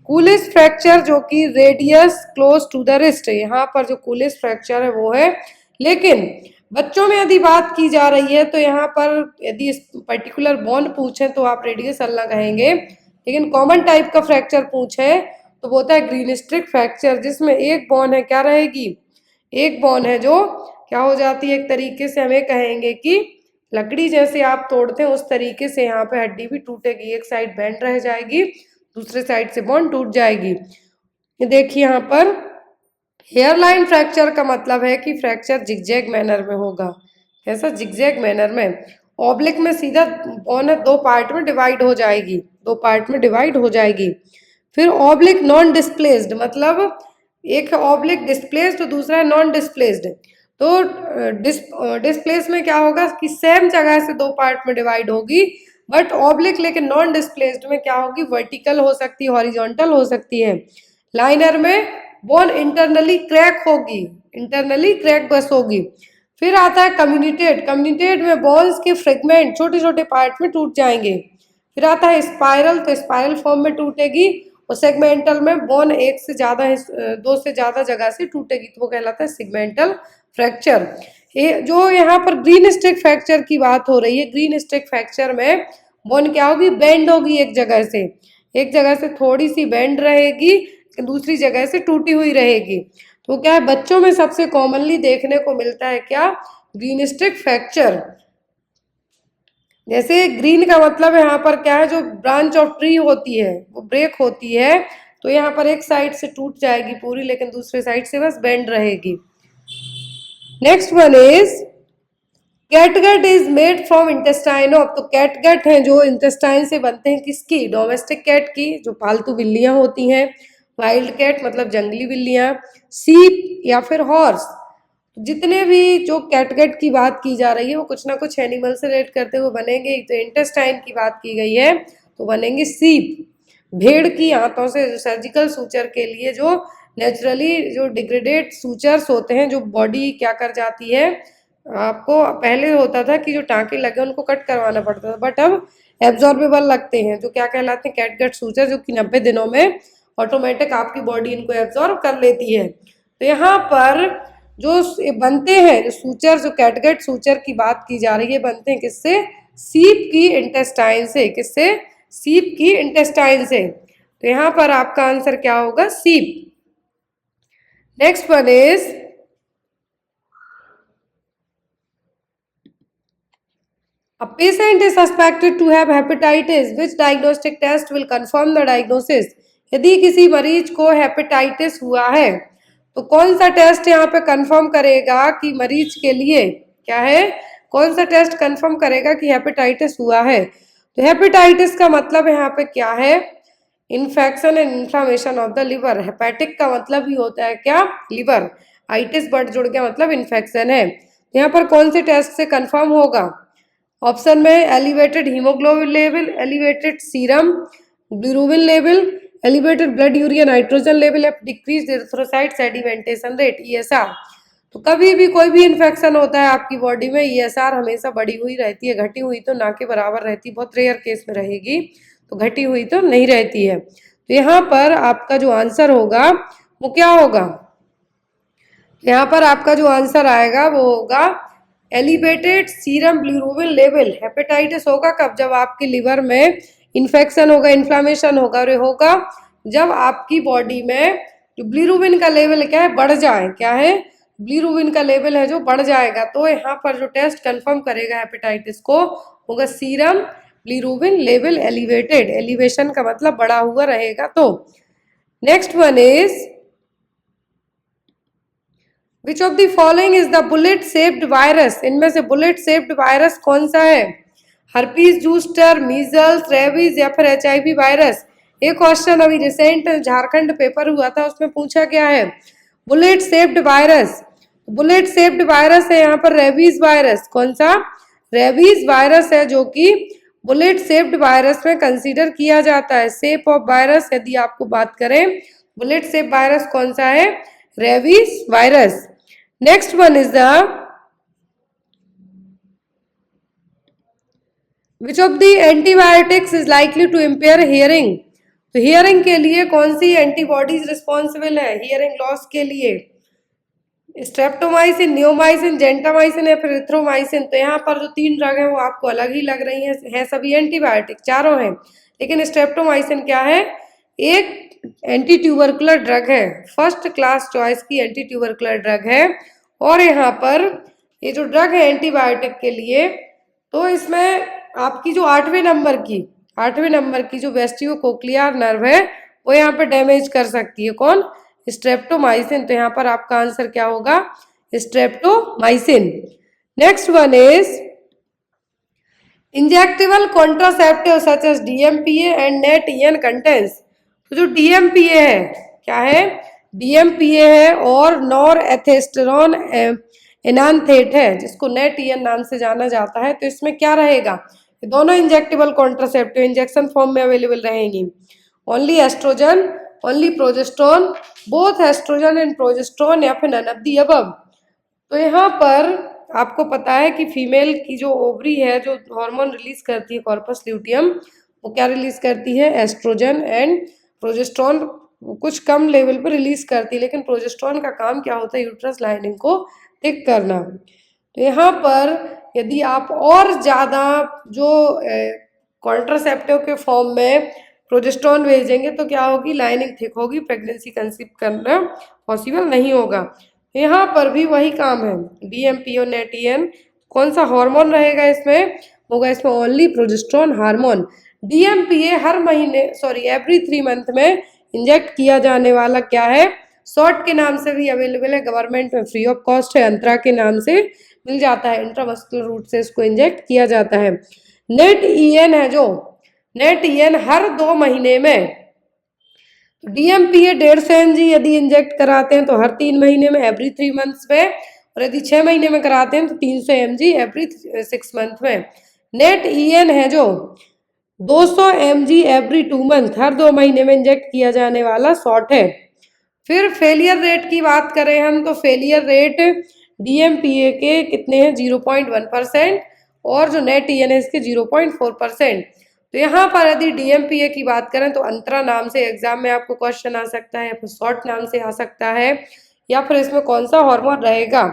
कूलिस फ्रैक्चर जो कि radius close to the wrist, यहाँ पर जो कूलिस फ्रैक्चर है वो है। लेकिन बच्चों में यदि बात की जा रही है तो यहाँ पर यदि इस पर्टिकुलर बोन पूछे तो आप रेडियस अल्ना कहेंगे, लेकिन कॉमन टाइप का फ्रैक्चर पूछे तो वो होता है ग्रीन स्ट्रिक फ्रैक्चर, जिसमें एक बोन है क्या रहेगी, एक बोन है जो क्या हो जाती है, एक तरीके से हमें कहेंगे कि लकड़ी जैसे आप तोड़ते हैं उस तरीके से यहाँ पे हड्डी भी टूटेगी, एक साइड बेंड रह जाएगी, दूसरे साइड से बोन टूट जाएगी। ये देखिए यहाँ पर हेयरलाइन फ्रैक्चर का मतलब है कि फ्रैक्चर जिगजैग मैनर में होगा। कैसा? जिगजैग मैनर में। ऑब्लिक में सीधा बोन दो पार्ट में डिवाइड हो जाएगी, दो पार्ट में डिवाइड हो जाएगी। फिर ऑब्लिक नॉन डिस्प्लेस्ड, मतलब एक है ऑब्लिक डिस्प्लेस्ड तो दूसरा है नॉन डिस्प्लेस्ड। तो डिस्प्लेस में क्या होगा कि सेम जगह से दो पार्ट में डिवाइड होगी, बट ऑब्लिक लेकिन नॉन डिस्प्लेस्ड में क्या होगी, वर्टिकल हो सकती है, हॉरिजॉन्टल हो सकती है। लाइनर में बोन इंटरनली क्रैक होगी, इंटरनली क्रैक बस होगी। फिर आता है कम्युनिटेड। कम्युनिटेड में बोन्स के फ्रेगमेंट छोटे छोटे पार्ट में टूट जाएंगे। फिर आता है स्पाइरल, तो स्पाइरल फॉर्म में टूटेगी। और सेगमेंटल में बोन एक से ज्यादा दो से ज्यादा जगह से टूटेगी, तो वो कहलाता है सेगमेंटल फ्रैक्चर। जो यहाँ पर ग्रीन स्टिक फ्रैक्चर की बात हो रही है, ग्रीन स्टिक फ्रैक्चर में बोन क्या होगी, बेंड होगी, एक जगह से, एक जगह से थोड़ी सी बेंड रहेगी, दूसरी जगह से टूटी हुई रहेगी। तो क्या है, बच्चों में सबसे कॉमनली देखने को मिलता है क्या, ग्रीन स्टिक फ्रैक्चर। जैसे ग्रीन का मतलब यहाँ पर क्या है, जो ब्रांच ऑफ ट्री होती है वो ब्रेक होती है, तो यहाँ पर एक साइड से टूट जाएगी पूरी, लेकिन दूसरे साइड से बस बेंड रहेगी। Next one is catgut is made from intestine of. तो कैटगट हैं जो इंटेस्टाइन से बनते हैं, किसकी, डोमेस्टिक कैट की, जो पालतू बिल्लियां होती हैं। वाइल्ड कैट मतलब जंगली बिल्लियां। सीप या फिर हॉर्स। जितने भी जो कैटगट की बात की जा रही है वो कुछ ना कुछ एनिमल से रिलेट करते हुए बनेंगे। तो इंटेस्टाइन की बात की गई है तो बनेंगे सीप। भेड़ की आंतों से जो सर्जिकल सूचर के लिए जो नेचुरली जो डिग्रेडेड सूचर्स होते हैं, जो बॉडी क्या कर जाती है, आपको पहले होता था कि जो टाँके लगे उनको कट करवाना पड़ता था, बट अब एब्जॉर्बेबल लगते हैं, जो क्या कहलाते हैं, कैटगट सूचर, जो कि 90 दिनों में ऑटोमेटिक आपकी बॉडी इनको एब्जॉर्ब कर लेती है। तो यहाँ पर जो बनते हैं जो सूचर, जो कैटगट सूचर की बात की जा रही है, बनते हैं किससे, सीप की इंटेस्टाइन से। किससे, सीप की इंटेस्टाइन से। तो यहाँ पर आपका आंसर क्या होगा, सीप। Next one is a patient is suspected to have hepatitis, which diagnostic test will confirm the diagnosis। यदि किसी मरीज को हेपेटाइटिस हुआ है तो कौन सा टेस्ट यहाँ पे कंफर्म करेगा कि मरीज के लिए क्या है, कौन सा टेस्ट कंफर्म करेगा कि हेपेटाइटिस हुआ है। तो हेपेटाइटिस का मतलब यहाँ पे क्या है, infection and inflammation of the liver. Hepatic का मतलब ही होता है क्या, लिवर। आइटिस वर्ड जुड़ गया मतलब इन्फेक्शन है। तो यहाँ पर कौन से टेस्ट से कंफर्म होगा, ऑप्शन में elevated haemoglobin level, elevated serum bilirubin level, elevated blood urea nitrogen level, decrease erythrocyte sedimentation rate, ESR. तो कभी भी कोई भी इन्फेक्शन होता है आपकी बॉडी में, ईएसआर हमेशा बढ़ी हुई रहती है, घटी हुई तो ना के बराबर रहती, बहुत रेयर केस में रहेगी, तो घटी हुई तो नहीं रहती है। तो यहाँ पर आपका जो आंसर होगा वो क्या होगा, यहाँ पर आपका जो आंसर आएगा वो होगा elevated serum bilirubin level. Hepatitis होगा कब, जब आपके लिवर में इन्फेक्शन होगा, इन्फ्लामेशन होगा, और होगा जब आपकी बॉडी में जो बिलिरुबिन का लेवल क्या है, बढ़ जाए। क्या है, बिलिरुबिन का लेवल है जो बढ़ जाएगा। तो यहाँ पर जो टेस्ट कंफर्म करेगा हेपेटाइटिस को होगा serum bilirubin level elevated. Elevation का मतलब बढ़ा हुआ रहेगा। तो next one is which of the following is the bullet shaped virus. इनमें से बुलेट शेप्ड वायरस कौन सा है, हर्पीज जूस्टर, मीजल्स, रेबीज या फिर HIV वायरस। एक क्वेश्चन अभी रिसेंट झारखंड पेपर हुआ था, उसमें पूछा गया है bullet shaped virus. Bullet shaped virus है यहाँ पर रेबीज वायरस। कौन सा, रेबीज वायरस है जो कि बुलेट शेप्ड वायरस में कंसीडर किया जाता है। शेप ऑफ वायरस यदि आपको बात करें, बुलेट शेप वायरस कौन सा है? Rabies virus. Next one is the which of the antibiotics is likely to impair hearing. तो हियरिंग के लिए कौन सी एंटीबॉडीज रिस्पॉन्सिबल है हियरिंग लॉस के लिए? स्ट्रेप्टोमाइसिन, नियोमाइसिन, जेंटामाइसिन या फिर इथ्रोमाइसिन। तो यहाँ पर जो 3 ड्रग है वो आपको अलग ही लग रही हैं सभी एंटीबायोटिक, चारों हैं। लेकिन स्ट्रेप्टोमाइसिन क्या है? एक एंटी ट्यूबरकुलर ड्रग है, फर्स्ट क्लास चॉइस की एंटी ट्यूबरकुलर ड्रग है। और यहाँ पर ये जो ड्रग है एंटीबायोटिक के लिए, तो इसमें आपकी जो 8वें नंबर की जो वेस्टिबुलोकोक्लियर नर्व है वो यहाँ पे डैमेज कर सकती है। कौन? स्ट्रेप्टोमाइसिन। तो यहाँ पर आपका आंसर क्या होगा? Streptomycin. Next one is injectable contraceptive such as DMPA and NET EN contains. तो जो डीएमपीए है, क्या है? डीएमपीए है और नॉरएथेस्टेरोन एनान्थेट है, जिसको नेट-ईएन नाम से जाना जाता है। तो इसमें क्या रहेगा? दोनों इंजेक्टेबल कॉन्ट्रासेप्टिव इंजेक्शन फॉर्म में अवेलेबल रहेंगी। Only oestrogen, only progesterone, both oestrogen and progesterone या फिर नन ऑफ द अबव। तो यहाँ पर आपको पता है कि फीमेल की जो ओवरी है जो हार्मोन रिलीज करती है कॉर्पस ल्यूटियम, वो क्या रिलीज करती है? Oestrogen and progesterone. कुछ कम लेवल पर रिलीज करती है, लेकिन प्रोजेस्टेरोन का काम क्या होता है? यूट्रस लाइनिंग को थिक करना। तो यहाँ पर यदि आप और ज़्यादा जो कॉन्ट्रासेप्टिव के फॉर्म में प्रोजेस्टेरोन भेजेंगे तो क्या होगी? लाइनिंग थिक होगी, प्रेगनेंसी कंसीव करना पॉसिबल नहीं होगा। यहाँ पर भी वही काम है, डीएमपी और नेट-ईएन। कौन सा हार्मोन रहेगा इसमें? होगा इसमें ओनली प्रोजेस्टेरोन हार्मोन। डीएमपीए हर महीने एवरी 3 मंथ में इंजेक्ट किया जाने वाला क्या है? शॉर्ट के नाम से भी अवेलेबल है, गवर्नमेंट में फ्री ऑफ कॉस्ट है, अंतरा के नाम से मिल जाता है, इंट्रामस्कुलर रूट से इसको इंजेक्ट किया जाता है। नेट-ईएन है जो नेट-ईएन हर 2 महीने में। डीएमपीए 150 mg यदि इंजेक्ट कराते हैं तो हर 3 महीने में, एवरी 3 मंथ्स में, और यदि 6 महीने में कराते हैं तो 300 mg एवरी 6 मंथ में। नेट-ईएन है जो 200 mg एवरी 2 मंथ, हर 2 महीने में इंजेक्ट किया जाने वाला शॉट है। फिर फेलियर रेट की बात करें हम तो फेलियर रेट डीएमपीए के कितने हैं? 0.1%, और जो नेट-ईएन है इसके 0.4%। तो यहाँ पर यदि डीएमपीए की बात करें तो अंतरा नाम से एग्जाम में आपको क्वेश्चन आ सकता है, या फिर शॉर्ट नाम से आ सकता है, या फिर इसमें कौन सा हार्मोन रहेगा?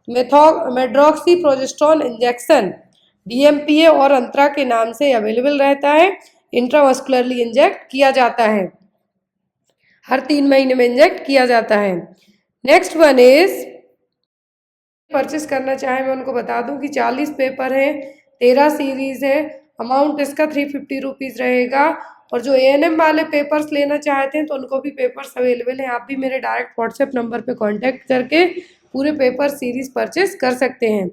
मेड्रॉक्सी प्रोजेस्टेरोन इंजेक्शन डीएमपीए और अंतरा के नाम से अवेलेबल रहता है, इंट्रामस्कुलरली इंजेक्ट किया जाता है, हर 3 महीने में इंजेक्ट किया जाता है। नेक्स्ट वन इज परचेस करना चाहे मैं उनको बता दूं कि 40 पेपर हैं, 13 सीरीज है, अमाउंट इसका 350 रुपीज़ रहेगा। और जो एएनएम वाले पेपर्स लेना चाहते हैं तो उनको भी पेपर्स अवेलेबल हैं, आप भी मेरे डायरेक्ट व्हाट्सएप नंबर पे कांटेक्ट करके पूरे पेपर सीरीज परचेस कर सकते हैं।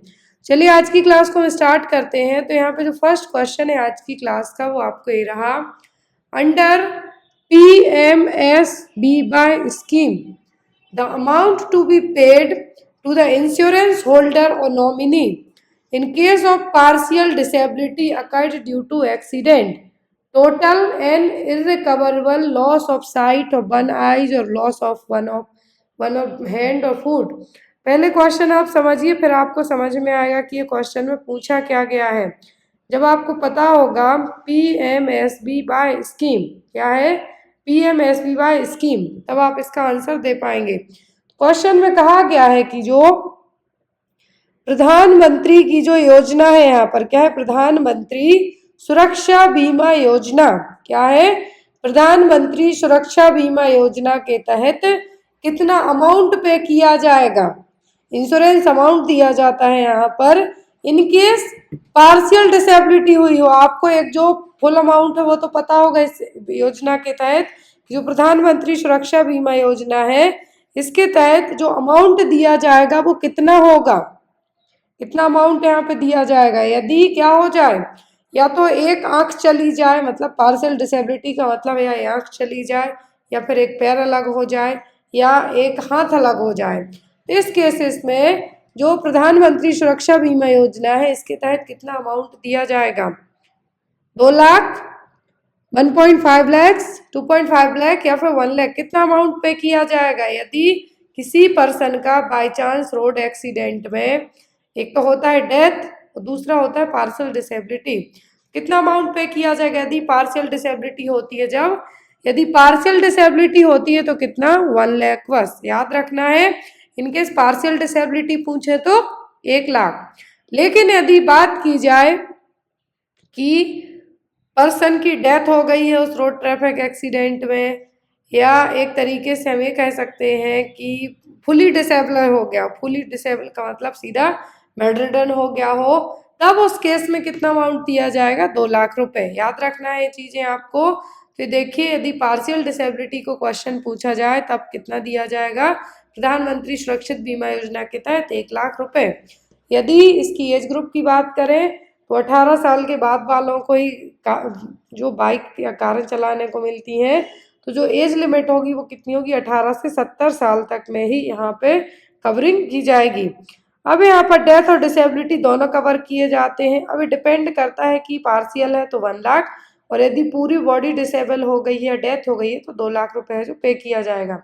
चलिए आज की क्लास को हम स्टार्ट करते हैं। तो यहाँ पे जो फर्स्ट क्वेश्चन है आज की क्लास का वो आपको ये रहा, under PMSBY scheme, the amount to be paid to the insurance holder or nominee in case of partial disability occurred due to accident, total and irrecoverable loss of sight of one eye or loss of one of hand or foot। पहले question आप समझिए, फिर आपको समझ में आएगा कि ये क्वेश्चन में पूछा क्या गया है। जब आपको पता होगा PMSBY स्कीम क्या है, PMSBY स्कीम, तब आप इसका आंसर दे पाएंगे। क्वेश्चन में कहा गया है कि जो प्रधानमंत्री की जो योजना है, यहाँ पर क्या है? प्रधानमंत्री सुरक्षा बीमा योजना। क्या है? प्रधानमंत्री सुरक्षा बीमा योजना के तहत कितना अमाउंट पे किया जाएगा? इंश्योरेंस अमाउंट दिया जाता है यहाँ पर इनकेस पार्शियल डिसेबिलिटी हुई हो। आपको एक जो फुल अमाउंट है वो तो पता होगा इस योजना के तहत, जो प्रधानमंत्री सुरक्षा बीमा योजना है इसके तहत जो अमाउंट दिया जाएगा वो कितना होगा? कितना अमाउंट यहाँ पे दिया जाएगा? यदि क्या हो जाए, या तो एक आंख चली जाए, मतलब पार्शियल डिसेबिलिटी का मतलब या आंख चली जाए, या फिर एक पैर अलग हो जाए, या एक हाथ अलग हो जाए। तो इस केसेस में जो प्रधानमंत्री सुरक्षा बीमा योजना है इसके तहत कितना अमाउंट दिया जाएगा? 2 लाख, 1.5 लैक्स, 2.5 लाख या फिर 1 लाख? कितना अमाउंट पे किया जाएगा यदि किसी पर्सन का बाय चांस रोड एक्सीडेंट में, एक तो होता है डेथ और दूसरा होता है पार्शियल डिसेबिलिटी, कितना अमाउंट पे किया जाएगा यदि पार्शियल डिसेबिलिटी होती है? जब यदि पार्शियल डिसेबिलिटी होती है तो कितना? 1 लाख बस, याद रखना है। इनकेस पार्शियल डिसेबिलिटी पूछे तो 1 लाख। लेकिन यदि बात की जाए कि पर्सन की डेथ हो गई है उस रोड ट्रैफिक एक्सीडेंट में, या एक तरीके से हम ये कह सकते हैं कि फुली डिसेबल हो गया, फुली डिसेबल का मतलब सीधा बेडरिडन हो गया हो, तब उस केस में कितना अमाउंट दिया जाएगा? 2 लाख रुपए। याद रखना है ये चीज़ें आपको। तो देखिए यदि पार्शियल डिसेबिलिटी को क्वेश्चन पूछा जाए तब कितना दिया जाएगा? प्रधानमंत्री सुरक्षित बीमा योजना के तहत 1 लाख रुपए। यदि इसकी एज ग्रुप की बात करें तो 18 साल के बाद वालों को ही जो बाइक या कार चलाने को मिलती हैं, तो जो एज लिमिट होगी वो कितनी होगी? 18 से 70 साल तक में ही यहाँ पे कवरिंग की जाएगी। अब यहाँ पर डेथ और डिसेबिलिटी दोनों कवर किए जाते हैं। अब ये डिपेंड करता है कि पार्शियल है तो 1 लाख, और यदि पूरी बॉडी डिसेबल हो गई है, डेथ हो गई है, तो 2 लाख रुपए है जो पे किया जाएगा।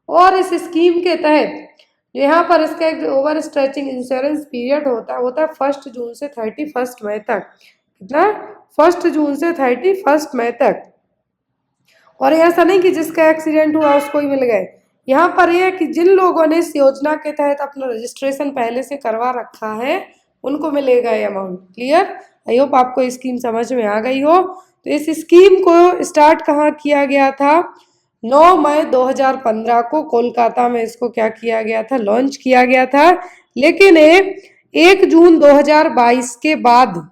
और इस स्कीम के तहत यहाँ पर इसका एक ओवर स्ट्रेचिंग इंश्योरेंस पीरियड होता है 1 जून से 31 मई तक। कितना? 1 जून से 31 मई तक। और ऐसा नहीं कि जिसका एक्सीडेंट हुआ उसको ही मिल गए। यहाँ पर यह है कि जिन लोगों ने इस योजना के तहत अपना रजिस्ट्रेशन पहले से करवा रखा है उनको मिलेगा ये अमाउंट। क्लियर? आई होप आपको स्कीम समझ में आ गई हो। तो इस स्कीम को स्टार्ट कहाँ किया गया था? 9 मई 2015 को कोलकाता में इसको क्या किया गया था? लॉन्च किया गया था। लेकिन 1 जून 2022 के बाद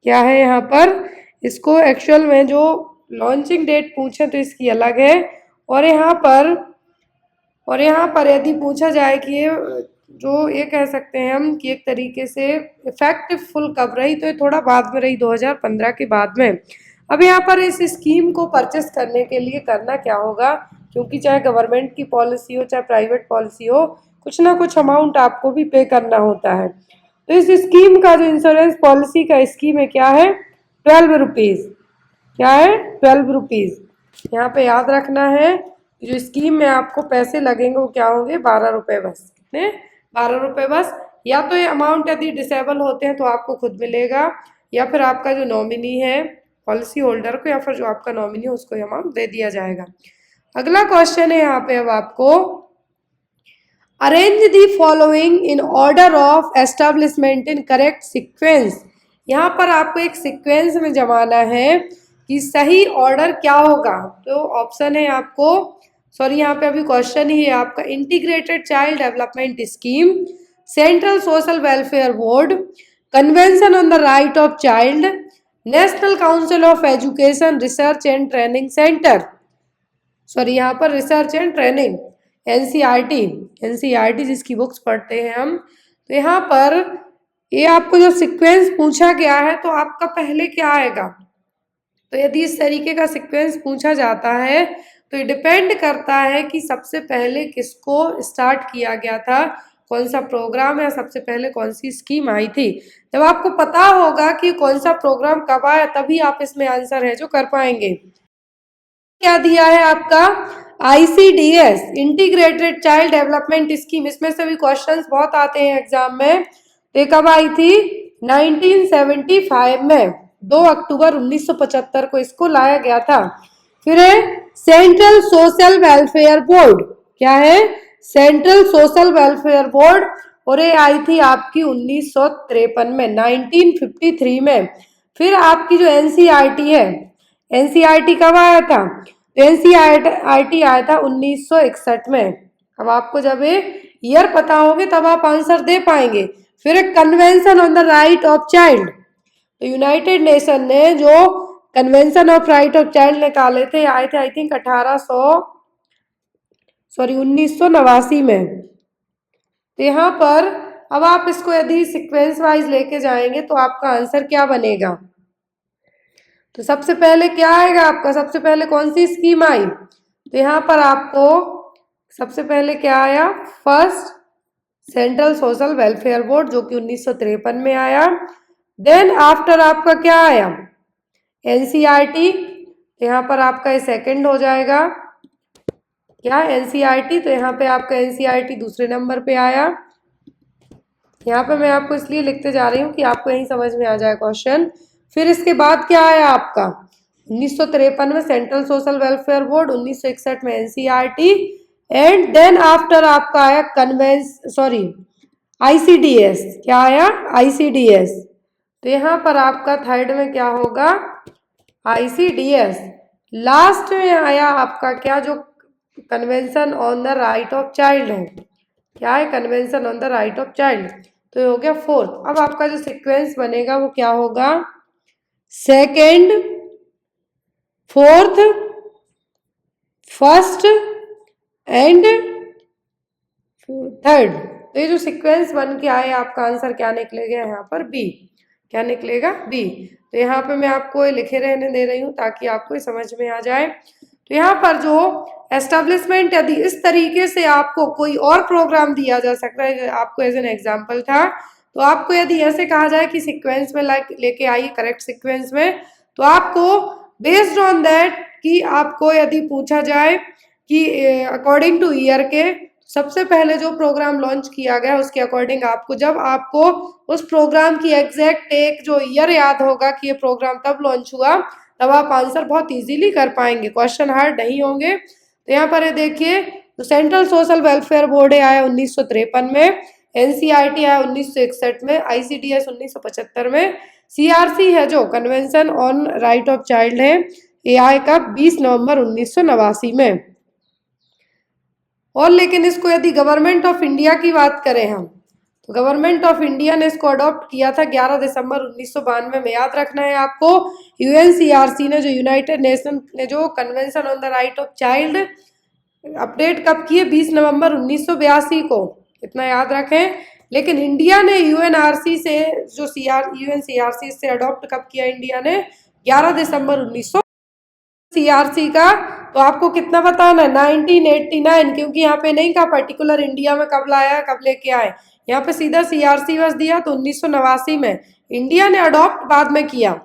क्या है यहाँ पर, इसको एक्चुअल में जो लॉन्चिंग डेट पूछे तो इसकी अलग है। और यहाँ पर यदि पूछा जाए कि ये जो ये कह सकते हैं हम कि एक तरीके से इफेक्टिव फुल कब रही, तो ये थोड़ा बाद में रही, 2015 के बाद में। अब यहाँ पर इस स्कीम को परचेस करने के लिए करना क्या होगा, क्योंकि चाहे गवर्नमेंट की पॉलिसी हो चाहे प्राइवेट पॉलिसी हो, कुछ ना कुछ अमाउंट आपको भी पे करना होता है। तो इस स्कीम का जो इंश्योरेंस पॉलिसी का स्कीम है क्या है? 12 रुपीज़। क्या है? 12 रुपीज़। यहाँ पे याद रखना है जो स्कीम में आपको पैसे लगेंगे वो क्या होंगे? 12 रुपये बस। कितने? 12 रुपये बस। या तो ये अमाउंट यदि डिसेबल होते हैं तो आपको खुद मिलेगा, या फिर आपका जो नॉमिनी है पॉलिसी होल्डर को, या फिर जो आपका नॉमिनी है उसको ये अमाउंट दे दिया जाएगा। अगला क्वेश्चन है यहाँ पे अब आपको, arrange the following in order of establishment in correct sequence. यहाँ पर आपको एक सीक्वेंस में जमाना है कि सही ऑर्डर क्या होगा। तो ऑप्शन है आपको, सॉरी यहाँ पे अभी क्वेश्चन ही है आपका, integrated child development scheme, central social welfare board, convention on the right of child, national council of education research and training centre, sorry यहाँ पर रिसर्च एंड ट्रेनिंग, एनसीईआरटी जिसकी बुक्स पढ़ते हैं हम। तो यहाँ पर ये आपको जो सीक्वेंस पूछा गया है तो आपका पहले क्या आएगा? तो यदि इस तरीके का सीक्वेंस पूछा जाता है तो ये डिपेंड करता है कि सबसे पहले किसको स्टार्ट किया गया था, कौन सा प्रोग्राम या सबसे पहले कौन सी स्कीम आई थी। जब आपको पता होगा कि कौन सा प्रोग्राम कब आया तभी आप इसमें आंसर है जो कर पाएंगे। क्या दिया है आपका? ICDS, integrated child development scheme. इसमें से भी क्वेश्चंस बहुत आते हैं एग्जाम में। ये कब आई थी? 1975 में, 2 अक्टूबर 1975 को इसको लाया गया था। फिर है सेंट्रल सोशल वेलफेयर बोर्ड। क्या है? सेंट्रल सोशल वेलफेयर बोर्ड, और ये आई थी आपकी 1953 में, 1953 में। फिर आपकी जो एनसीईआरटी है, एनसीईआरटी कब आया था? एनसीईआरटी आया था 1961 में। अब आपको जब ये ईयर पता होंगे तब आप आंसर दे पाएंगे। फिर convention on the right of child, तो यूनाइटेड नेशन ने जो convention of right of child निकाले थे, आए थे आई थिंक 1989 में। तो यहाँ पर अब आप इसको यदि सीक्वेंस वाइज लेके जाएंगे तो आपका आंसर क्या बनेगा? तो सबसे पहले क्या आएगा आपका? सबसे पहले कौन सी स्कीम आई? तो यहाँ पर आपको सबसे पहले क्या आया? First, central social welfare board जो कि 1953 में आया। देन आफ्टर आपका क्या आया, एनसीईआरटी, यहाँ पर आपका ये सेकंड हो जाएगा क्या, एनसीईआरटी, तो यहाँ पे आपका एनसीईआरटी दूसरे नंबर पे आया। यहाँ पे मैं आपको इसलिए लिखते जा रही हूँ कि आपको यही समझ में आ जाए क्वेश्चन। फिर इसके बाद क्या आया आपका 1953 में सेंट्रल सोशल वेलफेयर बोर्ड, 1961 में एनसीईआरटी, एंड देन आफ्टर आपका आया आईसीडीएस। क्या आया, आईसीडीएस। तो यहाँ पर आपका थर्ड में क्या होगा, आईसीडीएस। लास्ट में आया आपका क्या, जो convention on the right of child है। क्या है, convention on the right of child. तो ये हो गया फोर्थ। अब आपका जो सीक्वेंस बनेगा वो क्या होगा, second, fourth, first and third. तो ये जो सीक्वेंस बन के आए, आपका आंसर क्या निकलेगा यहाँ पर, बी। क्या निकलेगा, बी। तो यहाँ पे मैं आपको ये लिखे रहने दे रही हूँ ताकि आपको समझ में आ जाए। तो यहाँ पर जो एस्टेब्लिशमेंट, यदि इस तरीके से आपको कोई और प्रोग्राम दिया जा सकता है, आपको एज एन एग्जाम्पल था, तो आपको यदि ऐसे कहा जाए कि सीक्वेंस में लेके आइए करेक्ट सीक्वेंस में, तो आपको बेस्ड ऑन दैट कि आपको यदि पूछा जाए कि अकॉर्डिंग टू ईयर के सबसे पहले जो प्रोग्राम लॉन्च किया गया उसके अकॉर्डिंग आपको, जब आपको उस प्रोग्राम की एग्जैक्ट एक जो ईयर याद होगा कि ये प्रोग्राम तब लॉन्च हुआ, तब आप आंसर बहुत इजीली कर पाएंगे, क्वेश्चन हार्ड नहीं होंगे। तो यहाँ पर ये देखिए, तो सेंट्रल सोशल वेलफेयर बोर्ड आया 1953 में, एनसीईआरटी आया 1961 में, आईसीडीएस 1975 में, सीआरसी है जो convention on right of child है, ये आएगा 20 नवंबर 1989 में। और लेकिन इसको यदि गवर्नमेंट ऑफ इंडिया की बात करें हम, तो गवर्नमेंट ऑफ इंडिया ने इसको अडॉप्ट किया था 11 दिसंबर 1992 में। याद रखना है आपको, यूएनसीआरसी ने, जो यूनाइटेड नेशन ने जो convention on the right of child update कब किए, 20 नवंबर 1982 को, इतना याद रखें। लेकिन इंडिया ने यूएनआरसी से जो यूएनसीआरसी से अडॉप्ट कब किया इंडिया ने, 11 दिसंबर 1900 सीआरसी का। तो आपको कितना बताना है, 1989, क्योंकि यहाँ पे नहीं कहा पर्टिकुलर इंडिया में कब लाया, कब लेके आए, यहाँ पे सीधा सीआरसी बस दिया। तो 1989 में इंडिया ने अडॉप्ट बाद में किया।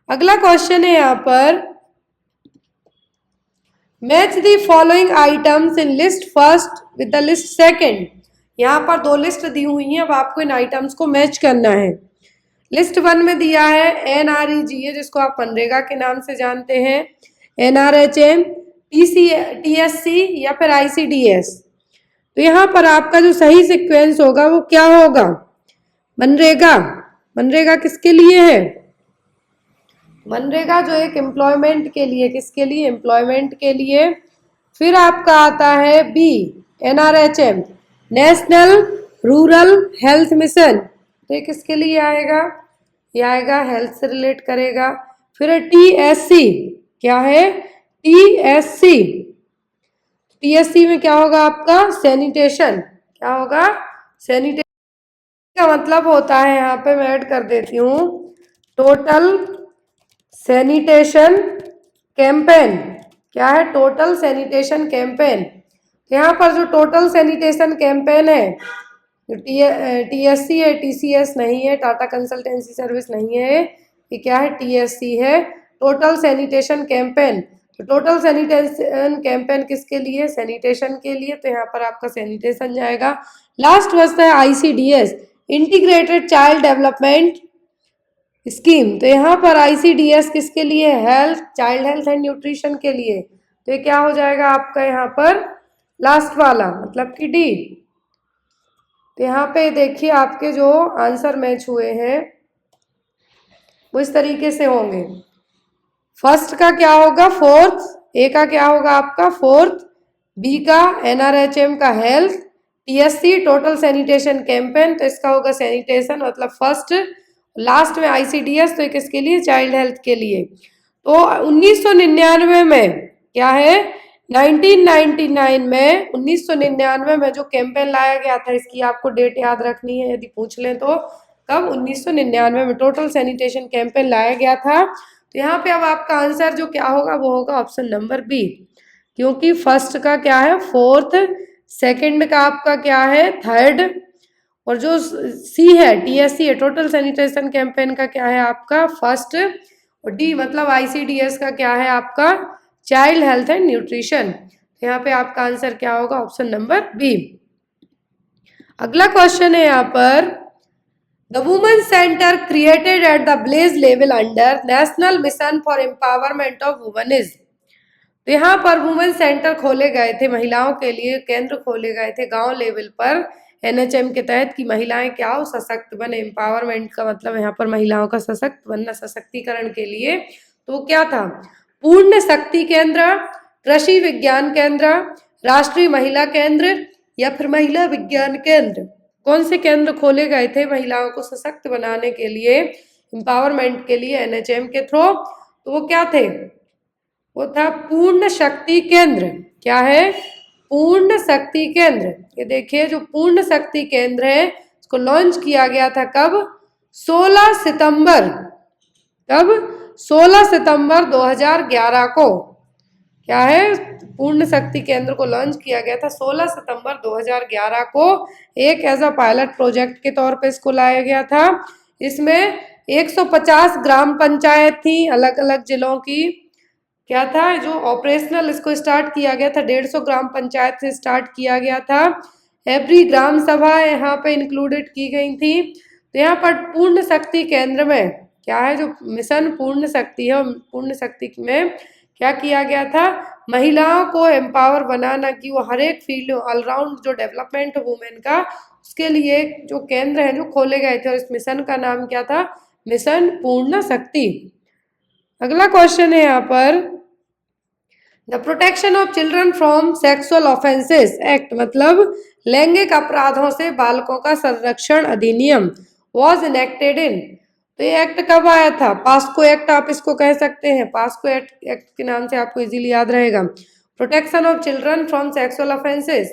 अगला क्वेश्चन है यहाँ पर, match the following items in list first with the list second. यहाँ पर दो लिस्ट दी हुई है, अब आपको इन आइटम्स को मैच करना है। लिस्ट 1 में दिया है एनआरईजीए, जिसको आप मनरेगा के नाम से जानते हैं, एनआरएचएम, टीएससी या फिर आईसीडीएस। तो यहाँ पर आपका जो सही सीक्वेंस होगा वो क्या होगा, मनरेगा। मनरेगा किसके लिए है, मनरेगा जो एक एम्प्लॉयमेंट के लिए, किसके लिए, एम्प्लॉयमेंट के लिए। फिर आपका आता है B, NRHM, national rural health mission, तो ये किसके लिए आएगा, ये आएगा हेल्थ से रिलेट करेगा। फिर टीएससी, क्या है, टीएससी, टीएससी में क्या होगा आपका, सैनिटेशन, क्या होगा, सैनिटेशन का मतलब होता है, यहाँ पे मैं ऐड कर देती हूँ, टोटल सैनिटेशन कैंपेन। क्या है, टोटल सैनिटेशन कैंपेन। यहाँ पर जो टोटल सैनिटेशन कैंपेन है, जो टीएससी है, टीसीएस नहीं है, टाटा कंसल्टेंसी सर्विस नहीं है, ये क्या है, टीएससी है, टोटल सैनिटेशन कैंपेन। तो टोटल सैनिटेशन कैंपेन किसके लिए, सैनिटेशन के लिए, तो यहाँ पर आपका सैनिटेशन जाएगा। लास्ट बचता है ICDS, integrated child development scheme. तो यहाँ पर आईसीडीएस किसके लिए, health, child health and nutrition के लिए। तो ये क्या हो जाएगा आपका यहाँ पर लास्ट वाला, मतलब कि डी। तो यहाँ पे देखिए आपके जो आंसर मैच हुए हैं वो इस तरीके से होंगे। फर्स्ट का क्या होगा, फोर्थ, ए का क्या होगा आपका फोर्थ, बी का एनआरएचएम का health, TSC total sanitation campaign, तो इसका होगा सैनिटेशन मतलब फर्स्ट। लास्ट में आईसीडीएस, तो किसके लिए, चाइल्ड हेल्थ के लिए। तो 1999 में क्या है, 1999 में जो कैंपेन लाया गया था, इसकी आपको डेट याद रखनी है यदि पूछ लें तो, कब, 1999 में टोटल सैनिटेशन कैंपेन लाया गया था। तो यहाँ पे अब आपका आंसर जो क्या होगा वो होगा ऑप्शन नंबर बी, क्योंकि फर्स्ट का क्या है फोर्थ, सेकंड का आपका क्या है थर्ड, और जो सी है TSC है, टोटल सैनिटेशन कैंपेन का क्या है आपका फर्स्ट, और डी मतलब ICDS का क्या है आपका चाइल्ड हेल्थ एंड न्यूट्रिशन। यहाँ पे आपका आंसर क्या होगा ऑप्शन नंबर बी। अगला क्वेश्चन है यहाँ पर the women centre created at the village level under national mission for empowerment of women is. तो यहाँ पर वुमेन सेंटर खोले गए थे, महिलाओं के लिए केंद्र खोले गए थे गांव लेवल पर NHM के तहत कि महिलाएं क्या हो सशक्त बने। एम्पावरमेंट का मतलब यहाँ पर महिलाओं का सशक्त बनना, सशक्तिकरण के लिए। तो वो क्या था, पूर्ण शक्ति केंद्र, कृषि विज्ञान केंद्र, राष्ट्रीय महिला केंद्र या फिर महिला विज्ञान केंद्र। कौन से केंद्र खोले गए थे महिलाओं को सशक्त बनाने के लिए, एम्पावरमेंट के लिए NHM के थ्रू? तो वो क्या थे, वो था पूर्ण शक्ति केंद्र। क्या है, पूर्ण शक्ति केंद्र। ये देखिए जो पूर्ण शक्ति केंद्र है इसको लॉन्च किया गया था कब, 16 सितंबर, कब 16 सितंबर 2011 को। क्या है, पूर्ण शक्ति केंद्र को लॉन्च किया गया था 16 सितंबर 2011 को। एक एज अ पायलट प्रोजेक्ट के तौर पे इसको लाया गया था। इसमें 150 ग्राम पंचायत थी अलग अलग जिलों की। क्या था जो ऑपरेशनल इसको स्टार्ट किया गया था, 150 ग्राम पंचायत से स्टार्ट किया गया था। एवरी ग्राम सभा यहाँ पे इंक्लूडेड की गई थी। तो यहाँ पर पूर्ण शक्ति केंद्र में क्या है, जो मिशन पूर्ण शक्ति है, पूर्ण शक्ति में क्या किया गया था, महिलाओं को एम्पावर बनाना कि वो हर एक फील्ड ऑलराउंड जो डेवलपमेंट वुमेन का, उसके लिए जो केंद्र है जो खोले गए थे। और इस मिशन का नाम क्या था, मिशन पूर्ण शक्ति। अगला क्वेश्चन है यहाँ पर the protection of children from sexual offences act, मतलब लैंगिक अपराधों से बालकों का संरक्षण अधिनियम वॉज इनेक्टेड इन। तो ये एक्ट कब आया था, पास्को एक्ट आप इसको कह सकते हैं। पास्को एक्ट के नाम से आपको इजीली याद रहेगा, protection of children from sexual offences.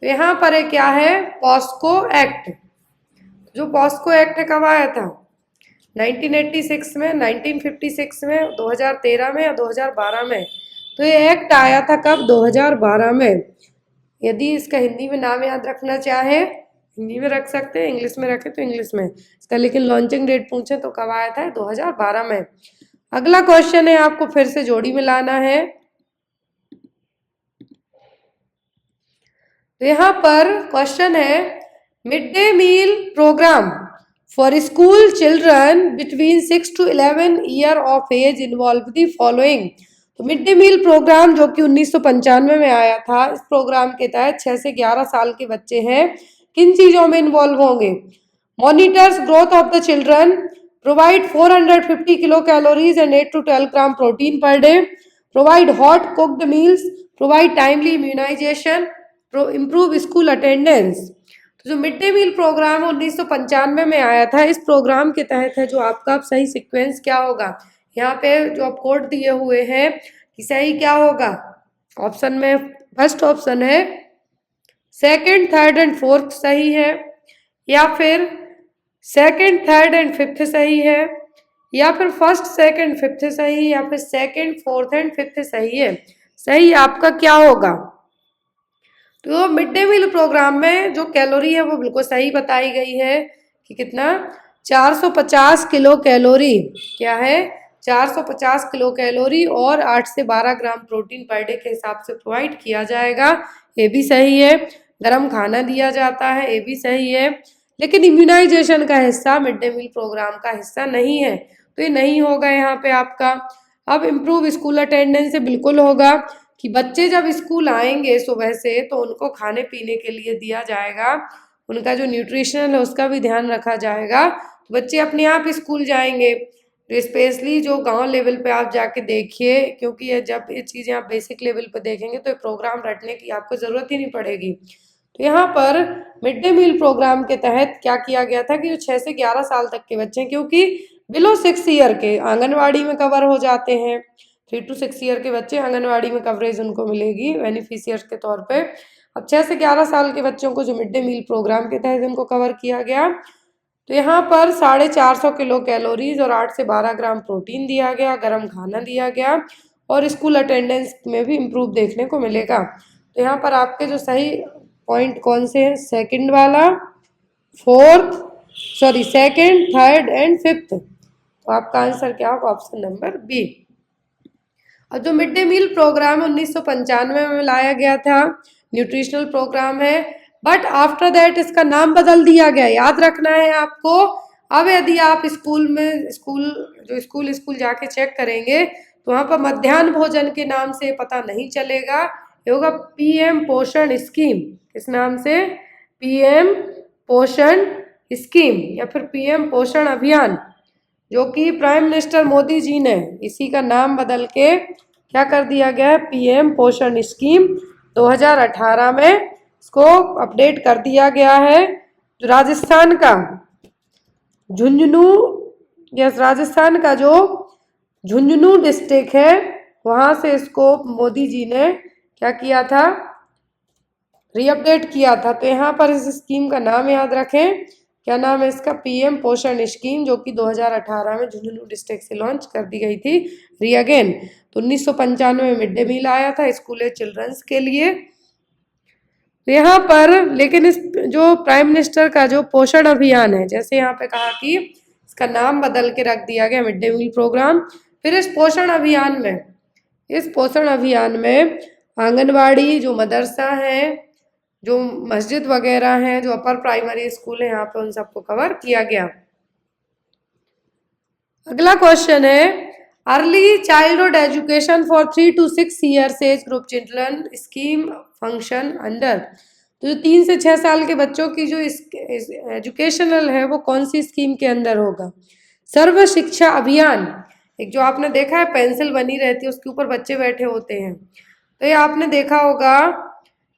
तो यहाँ पर क्या है, पॉस्को एक्ट। जो पॉस्को एक्ट कब आया था, 1986 में, 1956 में, 2013 में या 2012 में। तो ये एक्ट आया था कब, 2012 में। यदि इसका हिंदी में नाम याद रखना चाहे हिंदी में रख सकते हैं, इंग्लिश में रखे तो इंग्लिश में इसका, लेकिन लॉन्चिंग डेट पूछे तो कब आया था, 2012 में। अगला क्वेश्चन है आपको फिर से जोड़ी मिलाना है। तो यहाँ पर क्वेश्चन है mid day meal programme for school children between 6 to 11 year of age involve the following. तो मिड डे मील प्रोग्राम जो कि 1995 में आया था, इस प्रोग्राम के तहत 6 से 11 साल के बच्चे हैं किन चीजों में इन्वॉल्व होंगे, monitors growth of the children, provide 450 kilo calories and 8 to 12 gram protein per day, provide hot cooked meals, provide timely immunisation, improve school attendance. तो जो मिड डे मील प्रोग्राम 1995 में आया था, इस प्रोग्राम के तहत है जो आपका सही सीक्वेंस क्या होगा, यहाँ पे जो आप कोड दिए हुए हैं कि सही क्या होगा, ऑप्शन में फर्स्ट ऑप्शन है सेकंड, थर्ड एंड फोर्थ सही है, या फिर सेकंड, थर्ड एंड फिफ्थ सही है, या फिर फर्स्ट, सेकंड, फिफ्थ सही, या फिर सेकंड, फोर्थ एंड फिफ्थ सही है। सही आपका क्या होगा, तो मिड डे मील प्रोग्राम में जो कैलोरी है वो बिल्कुल सही बताई गई है कि कितना, 450 किलो कैलोरी। क्या है, 450 किलो कैलोरी और 8 से 12 ग्राम प्रोटीन पर डे के हिसाब से प्रोवाइड किया जाएगा, ये भी सही है। गर्म खाना दिया जाता है, ये भी सही है। लेकिन इम्यूनाइजेशन का हिस्सा मिड डे मील प्रोग्राम का हिस्सा नहीं है, तो ये नहीं होगा यहाँ पे आपका। अब इम्प्रूव स्कूल अटेंडेंस से बिल्कुल होगा कि बच्चे जब स्कूल आएंगे सुबह से तो उनको खाने पीने के लिए दिया जाएगा, उनका जो न्यूट्रिशन है उसका भी ध्यान रखा जाएगा, तो बच्चे अपने आप स्कूल जाएंगे। तो स्पेशली जो गांव लेवल पे आप जाके देखिए, क्योंकि ये जब ये चीज़ें आप बेसिक लेवल पे देखेंगे तो ये प्रोग्राम रटने की आपको ज़रूरत ही नहीं पड़ेगी। तो यहाँ पर मिड डे मील प्रोग्राम के तहत क्या किया गया था कि जो 6 से 11 साल तक के बच्चे, क्योंकि बिलो 6 ईयर के आंगनवाड़ी में कवर हो जाते हैं, 3 to 6 ईयर के बच्चे आंगनवाड़ी में कवरेज उनको मिलेगी बेनिफिशियर्स के तौर पे। अब 6 से 11 साल के बच्चों को जो मिड डे मील प्रोग्राम के तहत उनको कवर किया गया, तो यहाँ पर 450 किलो कैलोरीज और 8 से 12 ग्राम प्रोटीन दिया गया, गर्म खाना दिया गया, और स्कूल अटेंडेंस में भी इम्प्रूव देखने को मिलेगा। तो यहाँ पर आपके जो सही पॉइंट कौन से हैं, सेकंड वाला सेकेंड, थर्ड एंड फिफ्थ। तो आपका आंसर क्या होगा? Option number B. और जो मिड डे मील प्रोग्राम 1995 में लाया गया था, न्यूट्रिशनल प्रोग्राम है, बट आफ्टर दैट इसका नाम बदल दिया गया। याद रखना है आपको। अब यदि आप स्कूल जाके चेक करेंगे तो वहाँ पर मध्याह्न भोजन के नाम से पता नहीं चलेगा, ये होगा पीएम पोषण स्कीम। किस नाम से? पीएम पोषण स्कीम या फिर पीएम पोषण अभियान, जो कि प्राइम मिनिस्टर मोदी जी ने इसी का नाम बदल के क्या कर दिया गया है? पीएम पोषण स्कीम 2018 में इसको अपडेट कर दिया गया है। जो राजस्थान का जो झुंझुनू डिस्ट्रिक्ट है, वहाँ से इसको मोदी जी ने क्या किया था? रीअपडेट किया था। तो यहाँ पर इस स्कीम का नाम याद रखें। क्या नाम है इसका? पीएम पोषण स्कीम, जो कि 2018 में झुंझुनू डिस्ट्रिक्ट से लॉन्च कर दी गई थी री अगेन। तो 1995 में मिड डे मील आया था स्कूल एज चिल्ड्रंस के लिए। तो यहाँ पर लेकिन इस जो प्राइम मिनिस्टर का जो पोषण अभियान है, जैसे यहाँ पे कहा कि इसका नाम बदल के रख दिया गया मिड डे मील प्रोग्राम। फिर इस पोषण अभियान में आंगनवाड़ी, जो मदरसा है, जो मस्जिद वगैरह हैं, जो अपर प्राइमरी स्कूल है, यहाँ पे उन सबको कवर किया गया। अगला क्वेश्चन है early childhood education for 3 to 6 years age group children scheme function under. तो जो 3 से 6 साल के बच्चों की जो एजुकेशनल है वो कौन सी स्कीम के अंदर होगा? सर्व शिक्षा अभियान। एक जो आपने देखा है पेंसिल बनी रहती है, उसके ऊपर बच्चे बैठे होते हैं, तो ये आपने देखा होगा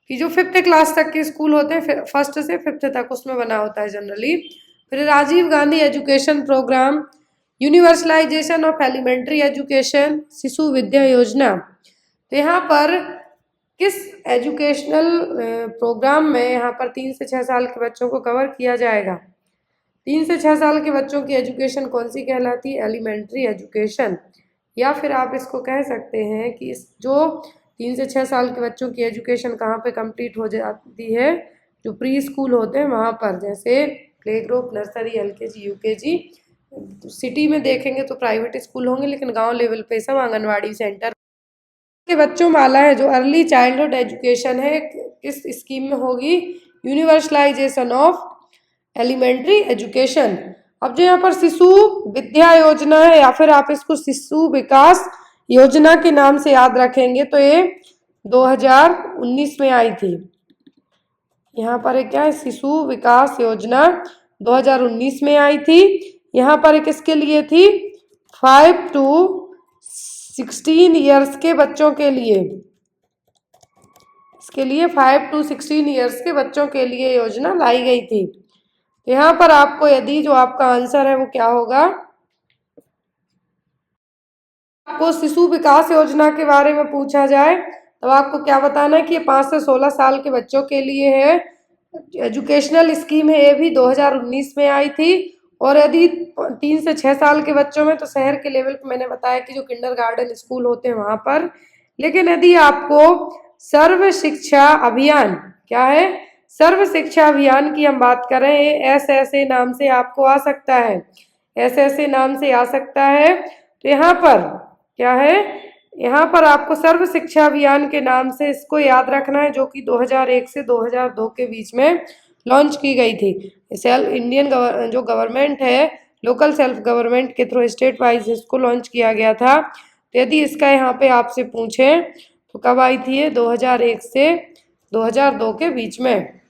कि जो 5th क्लास तक के स्कूल होते हैं, 1st से 5th तक, उसमें बना होता है जनरली। फिर Rajiv Gandhi education programme, universalisation of elementary education, Shishu Vidya योजना। तो यहाँ पर किस एजुकेशनल प्रोग्राम में यहाँ पर 3 से 6 साल के बच्चों को कवर किया जाएगा? 3 से 6 साल के बच्चों की एजुकेशन कौन सी कहलाती है? Elementary education. या फिर आप इसको कह सकते हैं कि जो 3 से 6 साल के बच्चों की एजुकेशन कहाँ पे कंप्लीट हो जाती है? जो प्री स्कूल होते हैं वहाँ पर, जैसे play group, nursery, LKG, UKG। City में देखेंगे तो प्राइवेट स्कूल होंगे, लेकिन गांव लेवल पे सब आंगनवाड़ी सेंटर के बच्चों वाला है। जो अर्ली चाइल्डहुड एजुकेशन है, किस स्कीम में होगी? Universalisation of elementary education. अब जो यहाँ पर शिशु विद्या योजना है, या फिर आप इसको शिशु विकास योजना के नाम से याद रखेंगे, तो ये 2019 में आई थी। यहाँ पर एक क्या है? शिशु विकास योजना 2019 में आई थी। यहाँ पर एक किसके लिए थी? 5 to 16 ईयर्स के बच्चों के लिए। इसके लिए 5 to 16 ईयर्स के बच्चों के लिए योजना लाई गई थी। यहाँ पर आपको यदि जो आपका आंसर है वो क्या होगा? आपको शिशु विकास योजना के बारे में पूछा जाए तो आपको क्या बताना है कि ये 5 से 16 साल के बच्चों के लिए है, एजुकेशनल स्कीम है। ये भी 2019 में आई थी। और यदि 3 से 6 साल के बच्चों में, तो शहर के लेवल पे मैंने बताया कि जो किंडरगार्टन स्कूल होते हैं वहाँ पर। लेकिन यदि आपको सर्व शिक्षा अभियान, क्या है? सर्व शिक्षा अभियान की हम बात करें, ये SSA नाम से आपको आ सकता है, SSA नाम से आ सकता है। तो यहाँ पर क्या है? यहाँ पर आपको सर्व शिक्षा अभियान के नाम से इसको याद रखना है, जो कि 2001 से 2002 के बीच में लॉन्च की गई थी। इंडियन जो गवर्नमेंट है, लोकल सेल्फ गवर्नमेंट के थ्रू स्टेट वाइज इसको लॉन्च किया गया था। तो यदि इसका यहाँ पे आपसे पूछें तो कब आई थी ये? 2001 से 2002 के बीच में।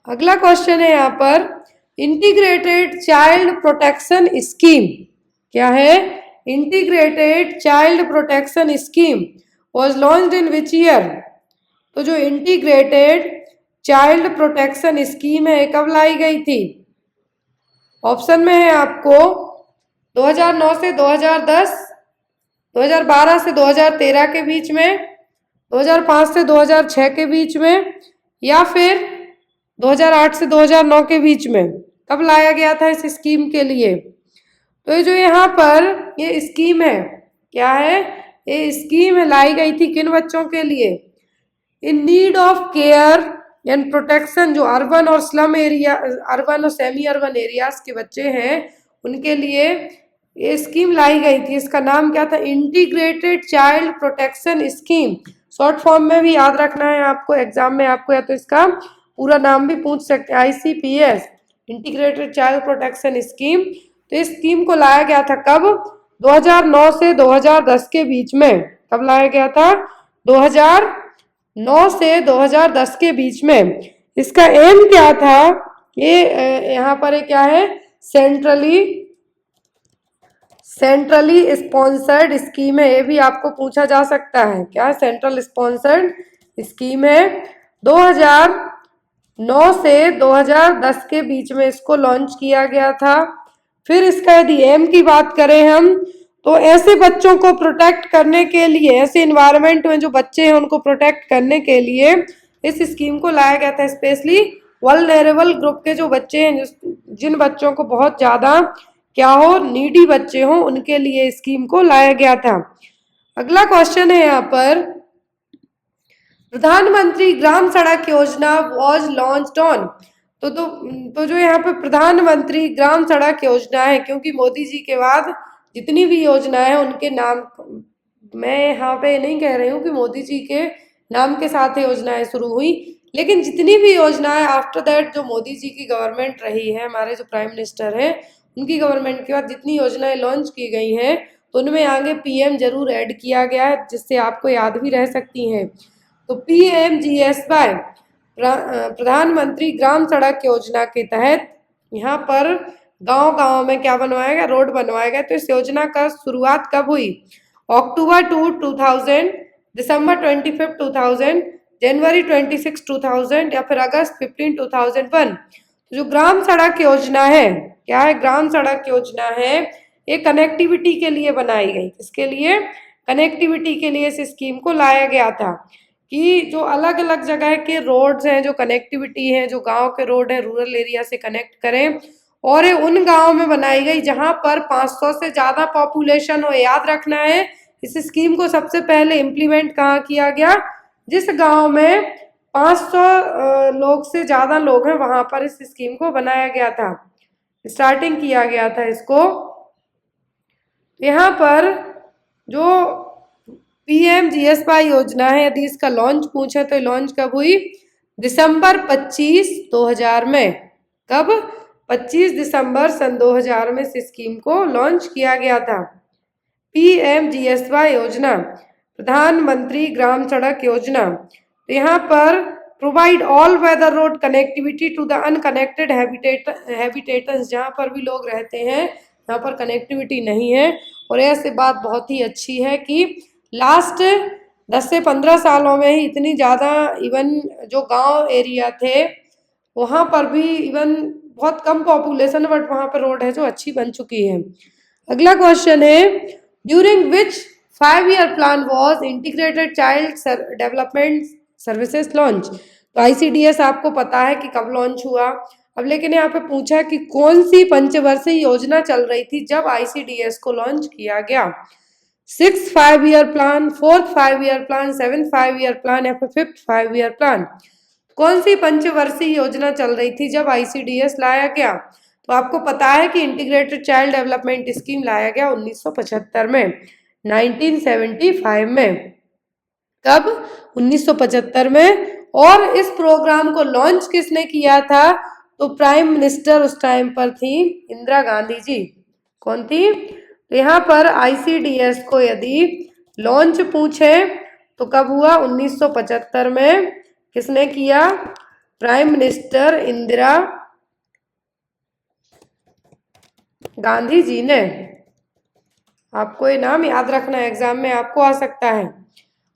अगला क्वेश्चन है यहाँ पर इंटीग्रेटेड चाइल्ड प्रोटेक्शन स्कीम। क्या है? Integrated child protection scheme was launched in which year? तो जो इंटीग्रेटेड चाइल्ड प्रोटेक्शन स्कीम है कब लाई गई थी? ऑप्शन में है आपको 2009 से 2010, 2012 से 2013 के बीच में, 2005 से 2006 के बीच में, या फिर 2008 से 2009 के बीच में। कब लाया गया था इस स्कीम के लिए? तो ये जो यहाँ पर ये स्कीम है, क्या है? ये स्कीम लाई गई थी किन बच्चों के लिए? In need of care and protection जो अर्बन और स्लम एरिया, अर्बन और सेमी अर्बन एरियाज के बच्चे हैं उनके लिए ये स्कीम लाई गई थी। इसका नाम क्या था? Integrated child protection scheme. Short form में भी याद रखना है आपको, एग्जाम में आपको या तो इसका पूरा नाम भी पूछ सकते हैं, ICPS, integrated child protection scheme. तो इस स्कीम को लाया गया था कब? 2009 से 2010 के बीच में। कब लाया गया था? 2009 से 2010 के बीच में। इसका एम क्या था? ये यहाँ पर क्या है? सेंट्रली स्पॉन्सर्ड स्कीम है। ये भी आपको पूछा जा सकता है। क्या? सेंट्रल स्पॉन्सर्ड स्कीम है। 2009 से 2010 के बीच में इसको लॉन्च किया गया था। फिर इसका यदि एम की बात करें हम, तो ऐसे बच्चों को प्रोटेक्ट करने के लिए, ऐसे इन्वायरमेंट में जो बच्चे हैं उनको प्रोटेक्ट करने के लिए इस स्कीम को लाया गया था। स्पेशली वल्नरेबल ग्रुप के जो बच्चे हैं, जिन बच्चों को बहुत ज़्यादा क्या हो, नीडी बच्चे हो, उनके लिए स्कीम को लाया गया था। अगला क्वेश्चन है यहाँ पर, प्रधानमंत्री ग्राम सड़क योजना वॉज लॉन्च्ड ऑन। तो जो यहाँ पे प्रधानमंत्री ग्राम सड़क योजना है, क्योंकि मोदी जी के बाद जितनी भी योजना है उनके नाम, मैं यहाँ पे नहीं कह रही हूँ कि मोदी जी के नाम के साथ योजनाएं शुरू हुई, लेकिन जितनी भी योजनाएं आफ्टर दैट जो मोदी जी की गवर्नमेंट रही है, हमारे जो प्राइम मिनिस्टर है उनकी गवर्नमेंट के बाद जितनी योजनाएं लॉन्च की गई हैं, तो उनमें आगे PM जरूर ऐड किया गया है, जिससे आपको याद भी रह सकती हैं। तो PMGSY, प्रधानमंत्री ग्राम सड़क योजना के तहत यहाँ पर गांव-गांव में क्या बनवाया गया? रोड बनवाया गया। तो इस योजना का शुरुआत कब हुई? अक्टूबर 2000, दिसंबर 25, 2000, जनवरी 26, 2000 या फिर अगस्त 15, 2001। जो ग्राम सड़क योजना है, क्या है? ग्राम सड़क योजना है, ये कनेक्टिविटी के लिए बनाई गई। किसके लिए? कनेक्टिविटी के लिए इस स्कीम को लाया गया था कि जो अलग अलग जगह के रोड्स हैं, जो कनेक्टिविटी है, जो गांव के रोड है, रूरल एरिया से कनेक्ट करें, और ये उन गांव में बनाई गई जहां पर 500 से ज़्यादा पॉपुलेशन हो। याद रखना है, इस स्कीम को सबसे पहले इम्प्लीमेंट कहाँ किया गया? जिस गांव में 500 लोग से ज़्यादा लोग हैं वहां पर इस स्कीम को बनाया गया था, स्टार्टिंग किया गया था इसको। यहाँ पर जो PMGSY योजना है, यदि इसका लॉन्च पूछे तो लॉन्च कब हुई? दिसंबर 25, 2000 में। कब? 25 दिसंबर सन 2000 में इस स्कीम को लॉन्च किया गया था। PMGSY योजना, प्रधानमंत्री ग्राम सड़क योजना। तो यहाँ पर provide all weather road connectivity to the unconnected habitats, जहाँ पर भी लोग रहते हैं यहाँ पर कनेक्टिविटी नहीं है। और ऐसे बात बहुत ही अच्छी है कि लास्ट 10 से 15 सालों में ही इतनी ज़्यादा, इवन जो गांव एरिया थे वहाँ पर भी इवन बहुत कम पॉपुलेशन, बट वहाँ पर रोड है जो अच्छी बन चुकी है। अगला क्वेश्चन है, during which 5-year plan was integrated child development services launch. तो ICDS आपको पता है कि कब लॉन्च हुआ। अब लेकिन यहाँ पे पूछा कि कौन सी पंचवर्षीय योजना चल रही थी जब ICDS को लॉन्च किया गया? 6th 5-year plan, 4th 5-year plan, 7th 5-year plan या फिर 5th 5-year प्लान? कौन सी पंचवर्षीय योजना चल रही थी जब ICDS लाया गया? तो आपको पता है कि इंटीग्रेटेड चाइल्ड डेवलपमेंट स्कीम लाया गया 1975 में, 1975 में। कब? 1975 में। और इस प्रोग्राम को लॉन्च किसने किया था? तो प्राइम मिनिस्टर उस टाइम पर थी इंदिरा गांधी जी। कौन थी? तो यहाँ पर ICDS को यदि लॉन्च पूछे तो कब हुआ? 1975 में। किसने किया? प्राइम मिनिस्टर इंदिरा गांधी जी ने। आपको ये नाम याद रखना है, एग्जाम में आपको आ सकता है।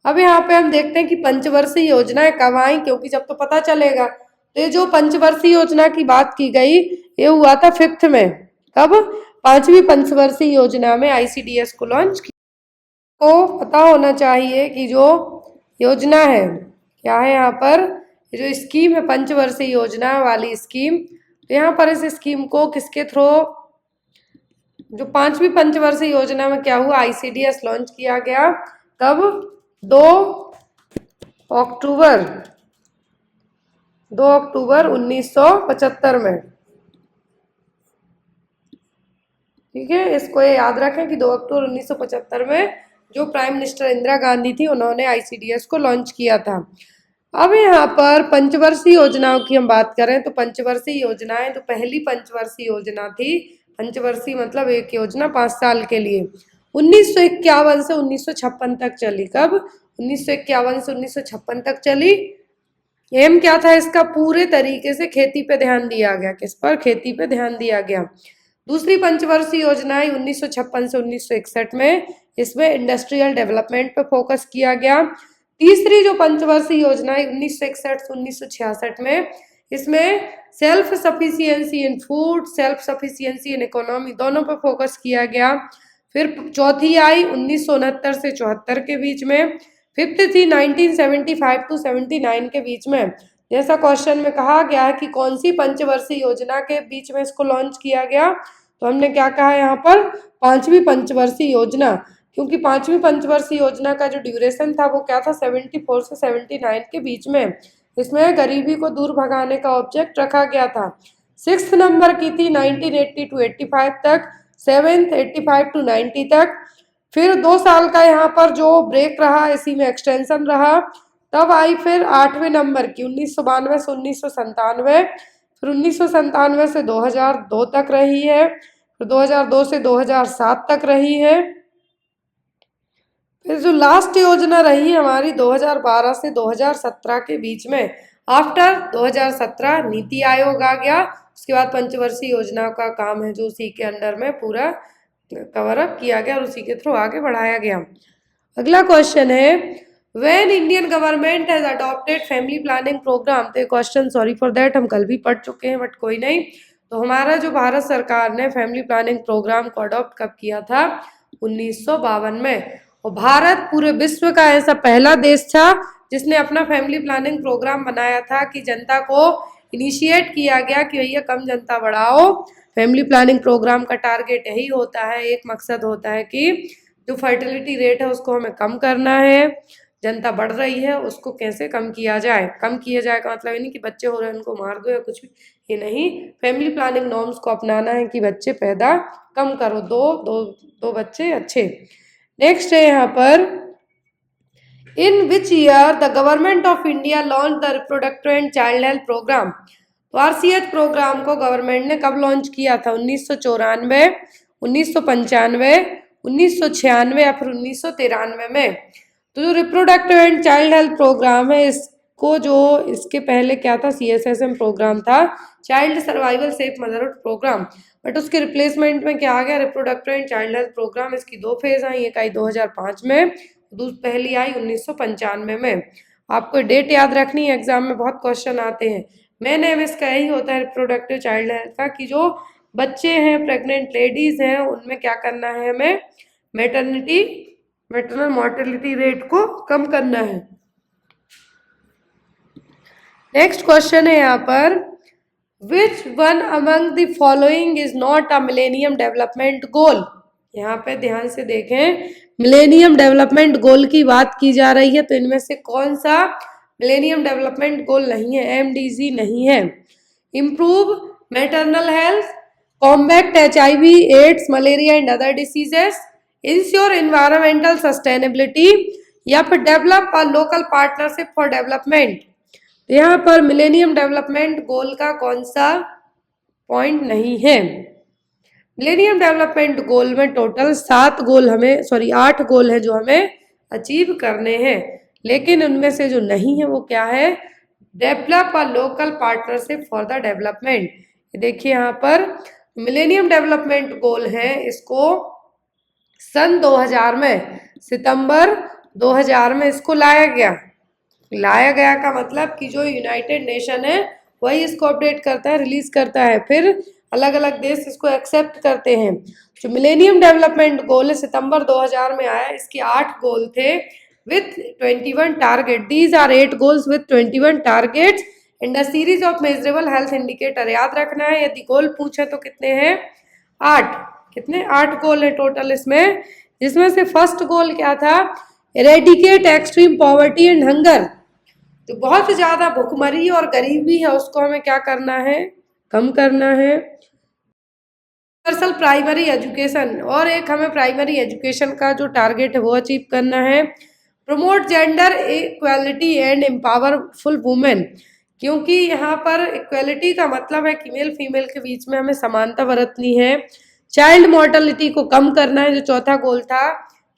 अब यहाँ पे हम देखते हैं कि पंचवर्षीय योजनाएं कब आई, क्योंकि जब तो पता चलेगा। तो ये जो पंचवर्षीय योजना की बात की गई, ये हुआ था 5th में। कब? 5वीं पंचवर्षीय योजना में ICDS को लॉन्च किया। को पता होना चाहिए कि जो योजना है, क्या है यहाँ पर, ये जो स्कीम है पंचवर्षीय योजना वाली स्कीम, तो यहाँ पर इस स्कीम को किसके थ्रू, जो 5वीं पंचवर्षीय योजना में क्या हुआ? ICDS लॉन्च किया गया। कब? 2 अक्टूबर 2 अक्टूबर 1975 में। ठीक है, इसको ये याद रखें कि 2 अक्टूबर 1975 में जो प्राइम मिनिस्टर इंदिरा गांधी थी उन्होंने आईसीडीएस को लॉन्च किया था। अब यहाँ पर पंचवर्षीय योजनाओं की हम बात करें तो पंचवर्षीय योजनाएं, तो पहली पंचवर्षीय योजना थी, पंचवर्षीय मतलब एक योजना 5 साल के लिए, 1951 से 1956 तक चली। कब? 1951 से 1956 तक चली। एम क्या था इसका? पूरे तरीके से खेती पे ध्यान दिया गया। किस पर? खेती पे ध्यान दिया गया। दूसरी पंचवर्षीय योजना आई 1956 से 1961 में, इसमें इंडस्ट्रियल डेवलपमेंट पे फोकस किया गया। तीसरी जो पंचवर्षीय योजना है 1961 से 1966 में, इसमें self sufficiency in food, self sufficiency in economy, दोनों पर फोकस किया गया। फिर चौथी आई 1969 से 74 के बीच में। फिफ्थ थी 1975 टू 79 के बीच में। जैसा क्वेश्चन में कहा गया है कि कौन सी पंचवर्षीय योजना के बीच में इसको लॉन्च किया गया, तो हमने क्या कहा यहाँ पर? 5वीं पंचवर्षीय योजना, क्योंकि 5वीं पंचवर्षीय योजना का जो ड्यूरेशन था वो क्या था? 74 से 79 के बीच में। इसमें गरीबी को दूर भगाने का ऑब्जेक्ट रखा गया था। 6th नंबर की थी 1980 टू 85 तक, 7th 85 टू 90 तक। फिर 2 साल का यहाँ पर जो ब्रेक रहा, इसी में एक्सटेंशन रहा। तब आई फिर 8वें नंबर की 1992 से 1997, फिर 1997 से 2002 तक रही है, फिर 2002 से 2007 तक रही है। फिर जो लास्ट योजना रही हमारी 2012 से 2017 के बीच में। आफ्टर 2017 नीति आयोग आ गया। उसके बाद पंचवर्षीय योजना का काम है जो उसी के अंडर में पूरा कवर अप किया गया और उसी के थ्रू आगे बढ़ाया गया। अगला क्वेश्चन है, when Indian government has adopted family planning programme. तो क्वेश्चन सॉरी फॉर दैट हम कल भी पढ़ चुके हैं, बट कोई नहीं। तो हमारा जो भारत सरकार ने फैमिली प्लानिंग प्रोग्राम को अडॉप्ट कब किया था? 1952 में। और भारत पूरे विश्व का ऐसा पहला देश था जिसने अपना फैमिली प्लानिंग प्रोग्राम बनाया था, कि जनता को इनिशिएट किया गया कि भैया कम जनता बढ़ाओ। फैमिली प्लानिंग प्रोग्राम का टारगेट यही होता है, एक मकसद होता है कि जो फर्टिलिटी रेट है उसको हमें कम करना है, जनता बढ़ रही है उसको कैसे कम किया जाए। कम किया जाए का मतलब ये नहीं कि बच्चे हो रहे हैं उनको मार दो या कुछ भी, ये नहीं। फैमिली प्लानिंग नॉर्म्स को अपनाना है कि बच्चे पैदा कम करो, दो बच्चे अच्छे। नेक्स्ट है यहाँ पर, in which year the government of India launch the reproductive and child health programme. तो आरसीएच प्रोग्राम को गवर्नमेंट ने कब लॉन्च किया था? 1994, 1995, 1996 या फिर 1993 में। तो जो reproductive and child health programme है, इसको जो इसके पहले क्या था? CSSM प्रोग्राम था, child survival safe motherhood programme. But उसके रिप्लेसमेंट में क्या आ गया? Reproductive and child health programme. इसकी 2 फेज आई, एक आई 2005 में, पहली आई 1995 में। आपको डेट याद रखनी है, एग्जाम में बहुत क्वेश्चन आते हैं। मेन एम इसका यही होता है रिप्रोडक्टिव चाइल्ड हेल्थ का, कि जो बच्चे हैं, प्रेग्नेंट लेडीज हैं, उनमें क्या करना है? हमें मैटरनल मोर्टेलिटी रेट को कम करना है। नेक्स्ट क्वेश्चन है यहाँ पर, which one among the following is not a millennium development goal. यहाँ पे ध्यान से देखें, मिलेनियम डेवलपमेंट गोल की बात की जा रही है, तो इनमें से कौन सा मिलेनियम डेवलपमेंट गोल नहीं है? MDG नहीं है। Improve maternal health, combat HIV, AIDS, malaria and other diseases, ensure environmental sustainability, या फिर develop a local partnership for development. यहाँ पर मिलेनियम डेवलपमेंट गोल का कौन सा पॉइंट नहीं है? मिलेनियम डेवलपमेंट गोल में टोटल 8 गोल है जो हमें अचीव करने हैं, लेकिन उनमें से जो नहीं है वो क्या है? Develop a local partnership for the development. देखिए यहाँ पर मिलेनियम डेवलपमेंट गोल है, इसको सन 2000 में, सितंबर 2000 में इसको लाया गया का मतलब कि जो यूनाइटेड नेशन है वही इसको अपडेट करता है, रिलीज करता है, फिर अलग अलग देश इसको एक्सेप्ट करते हैं। जो मिलेनियम डेवलपमेंट गोल है सितंबर 2000 में आया, इसके 8 गोल थे with 21 target. These are 8 goals with 21 targets and a series of measurable health indicator. याद रखना है, यदि गोल पूछे तो कितने हैं? 8। कितने? 8 गोल है टोटल इसमें, जिसमें से फर्स्ट गोल क्या था? Eradicate extreme poverty and hunger. तो बहुत ज़्यादा भुखमरी और गरीबी है, उसको हमें क्या करना है, कम करना है। यूनिवर्सल प्राइमरी एजुकेशन, और एक हमें प्राइमरी एजुकेशन का जो टारगेट है वो अचीव करना है। Promote gender equality and empowerful women, क्योंकि यहाँ पर इक्वालिटी का मतलब है कि मेल फीमेल के बीच में हमें समानता बरतनी है। चाइल्ड मोर्टेलिटी को कम करना है, जो चौथा गोल था,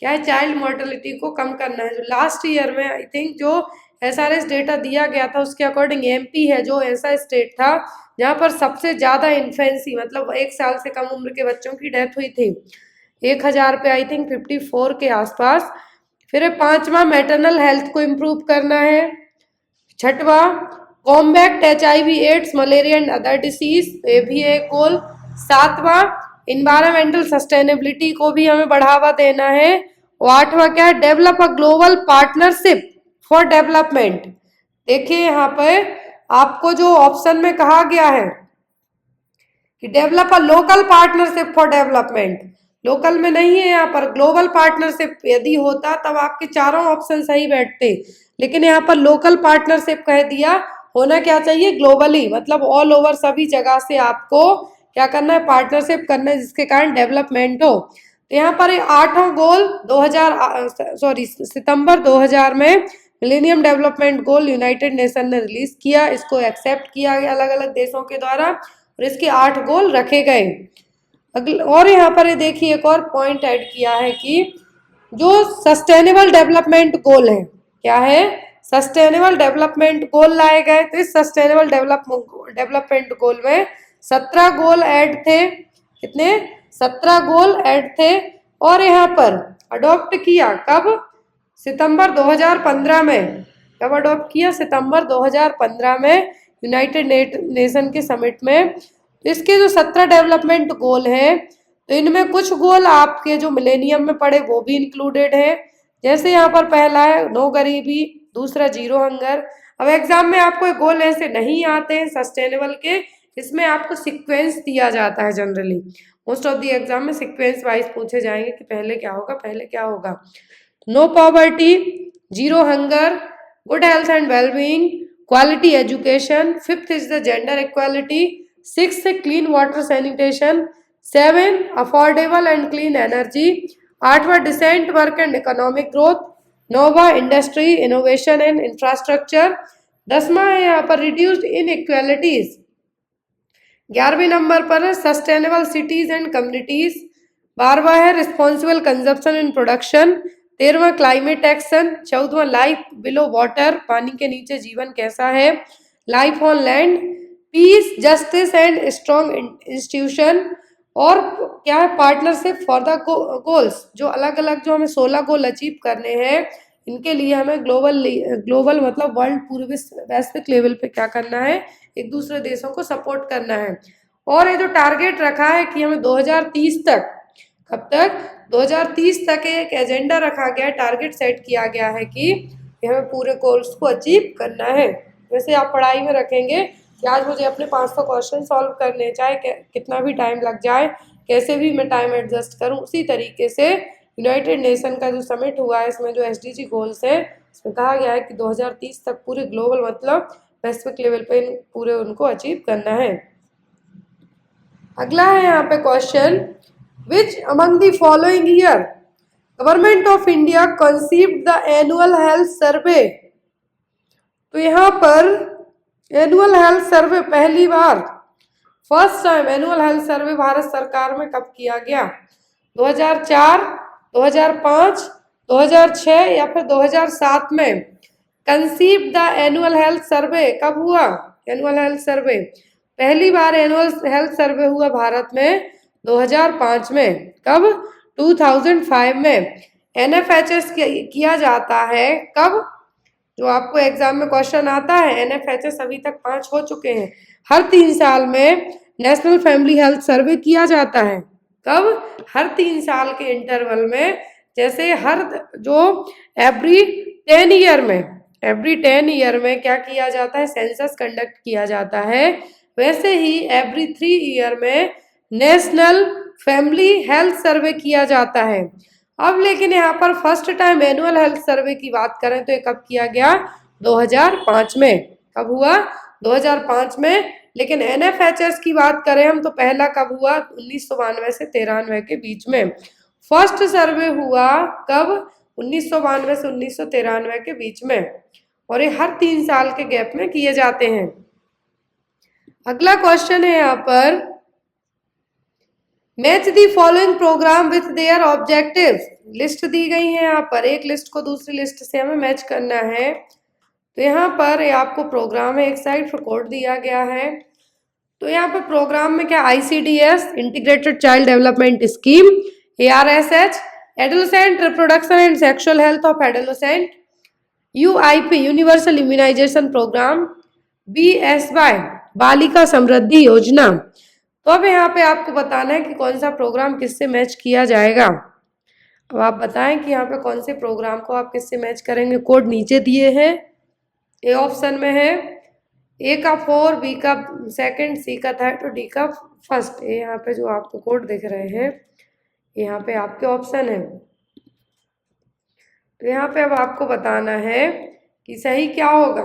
क्या है, चाइल्ड मोर्टेलिटी को कम करना है। जो लास्ट ईयर में आई थिंक जो SRS डेटा दिया गया था उसके अकॉर्डिंग MP है जो ऐसा स्टेट था जहाँ पर सबसे ज़्यादा इन्फेंसी, मतलब 1 साल से कम उम्र के बच्चों की डेथ हुई थी, 1000 पे आई थिंक 54 के आसपास। फिर पांचवा, मैटरनल हेल्थ को इम्प्रूव करना है। छठवा, combat HIV AIDS malaria and other disease, ये भी एक गोल। सातवां, इन्वायरमेंटल सस्टेनेबिलिटी को भी हमें बढ़ावा देना है। और आठवां क्या है, develop a global partnership for development. देखिए यहाँ पे आपको जो ऑप्शन में कहा गया है कि develop a local partnership for development, local में नहीं है यहाँ पर, ग्लोबल पार्टनरशिप यदि होता तब आपके चारों ऑप्शन सही बैठते, लेकिन यहाँ पर लोकल पार्टनरशिप कह दिया। होना क्या चाहिए, ग्लोबली, मतलब ऑल ओवर सभी जगह से आपको क्या करना है, पार्टनरशिप करना है, जिसके कारण डेवलपमेंट हो। तो यहाँ पर आठों गोल सितंबर 2000 में millennium development goal United nation ने रिलीज किया, इसको एक्सेप्ट किया गया अलग अलग देशों के द्वारा, और इसके 8 गोल रखे गए। और यहाँ पर ये देखिए एक और पॉइंट ऐड किया है कि जो सस्टेनेबल डेवलपमेंट गोल है, क्या है, सस्टेनेबल डेवलपमेंट गोल लाए गए। तो इस सस्टेनेबल डेवलपमेंट गोल में 17 गोल ऐड थे, कितने, 17 गोल ऐड थे। और यहाँ पर अडॉप्ट किया कब, सितंबर 2015 में। कब अडॉप्ट किया, सितंबर 2015 में यूनाइटेड नेशन के समिट में। इसके जो 17 डेवलपमेंट गोल हैं, तो इनमें कुछ गोल आपके जो मिलेनियम में पड़े वो भी इंक्लूडेड है। जैसे यहाँ पर पहला है नो गरीबी, दूसरा जीरो हंगर। अब एग्जाम में आपको गोल ऐसे नहीं आते हैं सस्टेनेबल के, इसमें आपको सीक्वेंस दिया जाता है। Generally most of the exam में सीक्वेंस वाइज पूछे जाएंगे कि पहले क्या होगा, पहले क्या होगा। No poverty, zero hunger, good health and wellbeing, quality education, fifth is the gender equality, six clean water sanitation, 7 affordable and clean energy, 8वां decent work and economic growth, 9वां इंडस्ट्री इनोवेशन एंड इंफ्रास्ट्रक्चर, 10वां है यहाँ पर reduced inequalities, 11वें number पर है sustainable cities and communities, 12वां है रिस्पॉन्सिबल कंजप्शन एंड प्रोडक्शन, 13वां क्लाइमेट एक्शन, 14वां लाइफ बिलो वाटर, पानी के नीचे जीवन कैसा है, life on land, peace justice and strong institution, और क्या है, पार्टनरशिप फॉर द गोल्स। जो अलग अलग जो हमें 16 गोल अचीव करने हैं, इनके लिए हमें ग्लोबल मतलब वर्ल्ड पूरे वैश्विक लेवल पे क्या करना है, एक दूसरे देशों को सपोर्ट करना है। और ये जो टारगेट रखा है कि हमें 2030 तक, कब तक, 2030 तक एक एजेंडा रखा गया है, टारगेट सेट किया गया है कि हमें पूरे कोर्स को अचीव करना है। वैसे आप पढ़ाई में रखेंगे कि आज मुझे अपने 500 क्वेश्चन सॉल्व करने, चाहे कितना भी टाइम लग जाए, कैसे भी मैं टाइम एडजस्ट करूं, उसी तरीके से यूनाइटेड नेशन का जो समिट हुआ है, इसमें जो SDG गोल्स है, इसमें कहा गया है कि 2030 तक पूरे ग्लोबल मतलब वैश्विक लेवल पे पूरे उनको अचीव करना है। अगला है यहाँ पे question, which among the following year government of India conceived the annual health survey. तो यहाँ पर एनुअल हेल्थ सर्वे पहली बार, first time annual health survey Bharat सरकार में कब किया गया, 2004, 2005, 2006 या फिर 2007 में। कंसीव द एनुअल हेल्थ सर्वे कब हुआ, एनुअल हेल्थ सर्वे पहली बार एनुअल हेल्थ सर्वे हुआ भारत में 2005 में। कब, 2005 में। NFHS किया जाता है कब, जो आपको एग्जाम में क्वेश्चन आता है, NFHS अभी तक 5 हो चुके हैं। हर 3 साल में नेशनल फैमिली हेल्थ सर्वे किया जाता है। कब, हर 3 साल के इंटरवल में। जैसे हर जो एवरी 10 ईयर में क्या किया जाता है, सेंसस कंडक्ट किया जाता है, वैसे ही एवरी 3 ईयर में नेशनल फैमिली हेल्थ सर्वे किया जाता है। अब लेकिन यहाँ पर फर्स्ट टाइम एनुअल हेल्थ सर्वे की बात करें तो ये कब किया गया, 2005 में। कब हुआ? 2005 में। लेकिन NFHS की बात करें हम तो पहला कब हुआ? 1992 से 93 के बीच में। फर्स्ट सर्वे हुआ कब? 1992 से 1993 के बीच में। और ये हर 3 साल के गैप में किए जाते हैं। अगला क्वेश्चन है यहाँ पर, match the following program with their objective. List दी गई है यहाँ पर, एक लिस्ट को दूसरी लिस्ट से हमें मैच करना है। तो यहाँ पर ये आपको प्रोग्राम है, एक साइड पर कोड दिया गया है। तो यहाँ पर प्रोग्राम में क्या? ICDS integrated child development scheme, ARSH adolescent reproduction and sexual health of adolescent, UIP universal immunisation programme, BSY Balika समृद्धि योजना। तो अब यहाँ पे आपको बताना है कि कौन सा प्रोग्राम किससे मैच किया जाएगा। अब आप बताएं कि यहाँ पे कौन से प्रोग्राम को आप किससे मैच करेंगे। कोड नीचे दिए हैं, ए ऑप्शन में है, ए का 4, बी का 2, सी का 3 और डी का 1। ये यहाँ पे जो आपको कोड दिख रहे हैं यहाँ पे आपके ऑप्शन है। तो यहाँ पे अब आपको बताना है कि सही क्या होगा।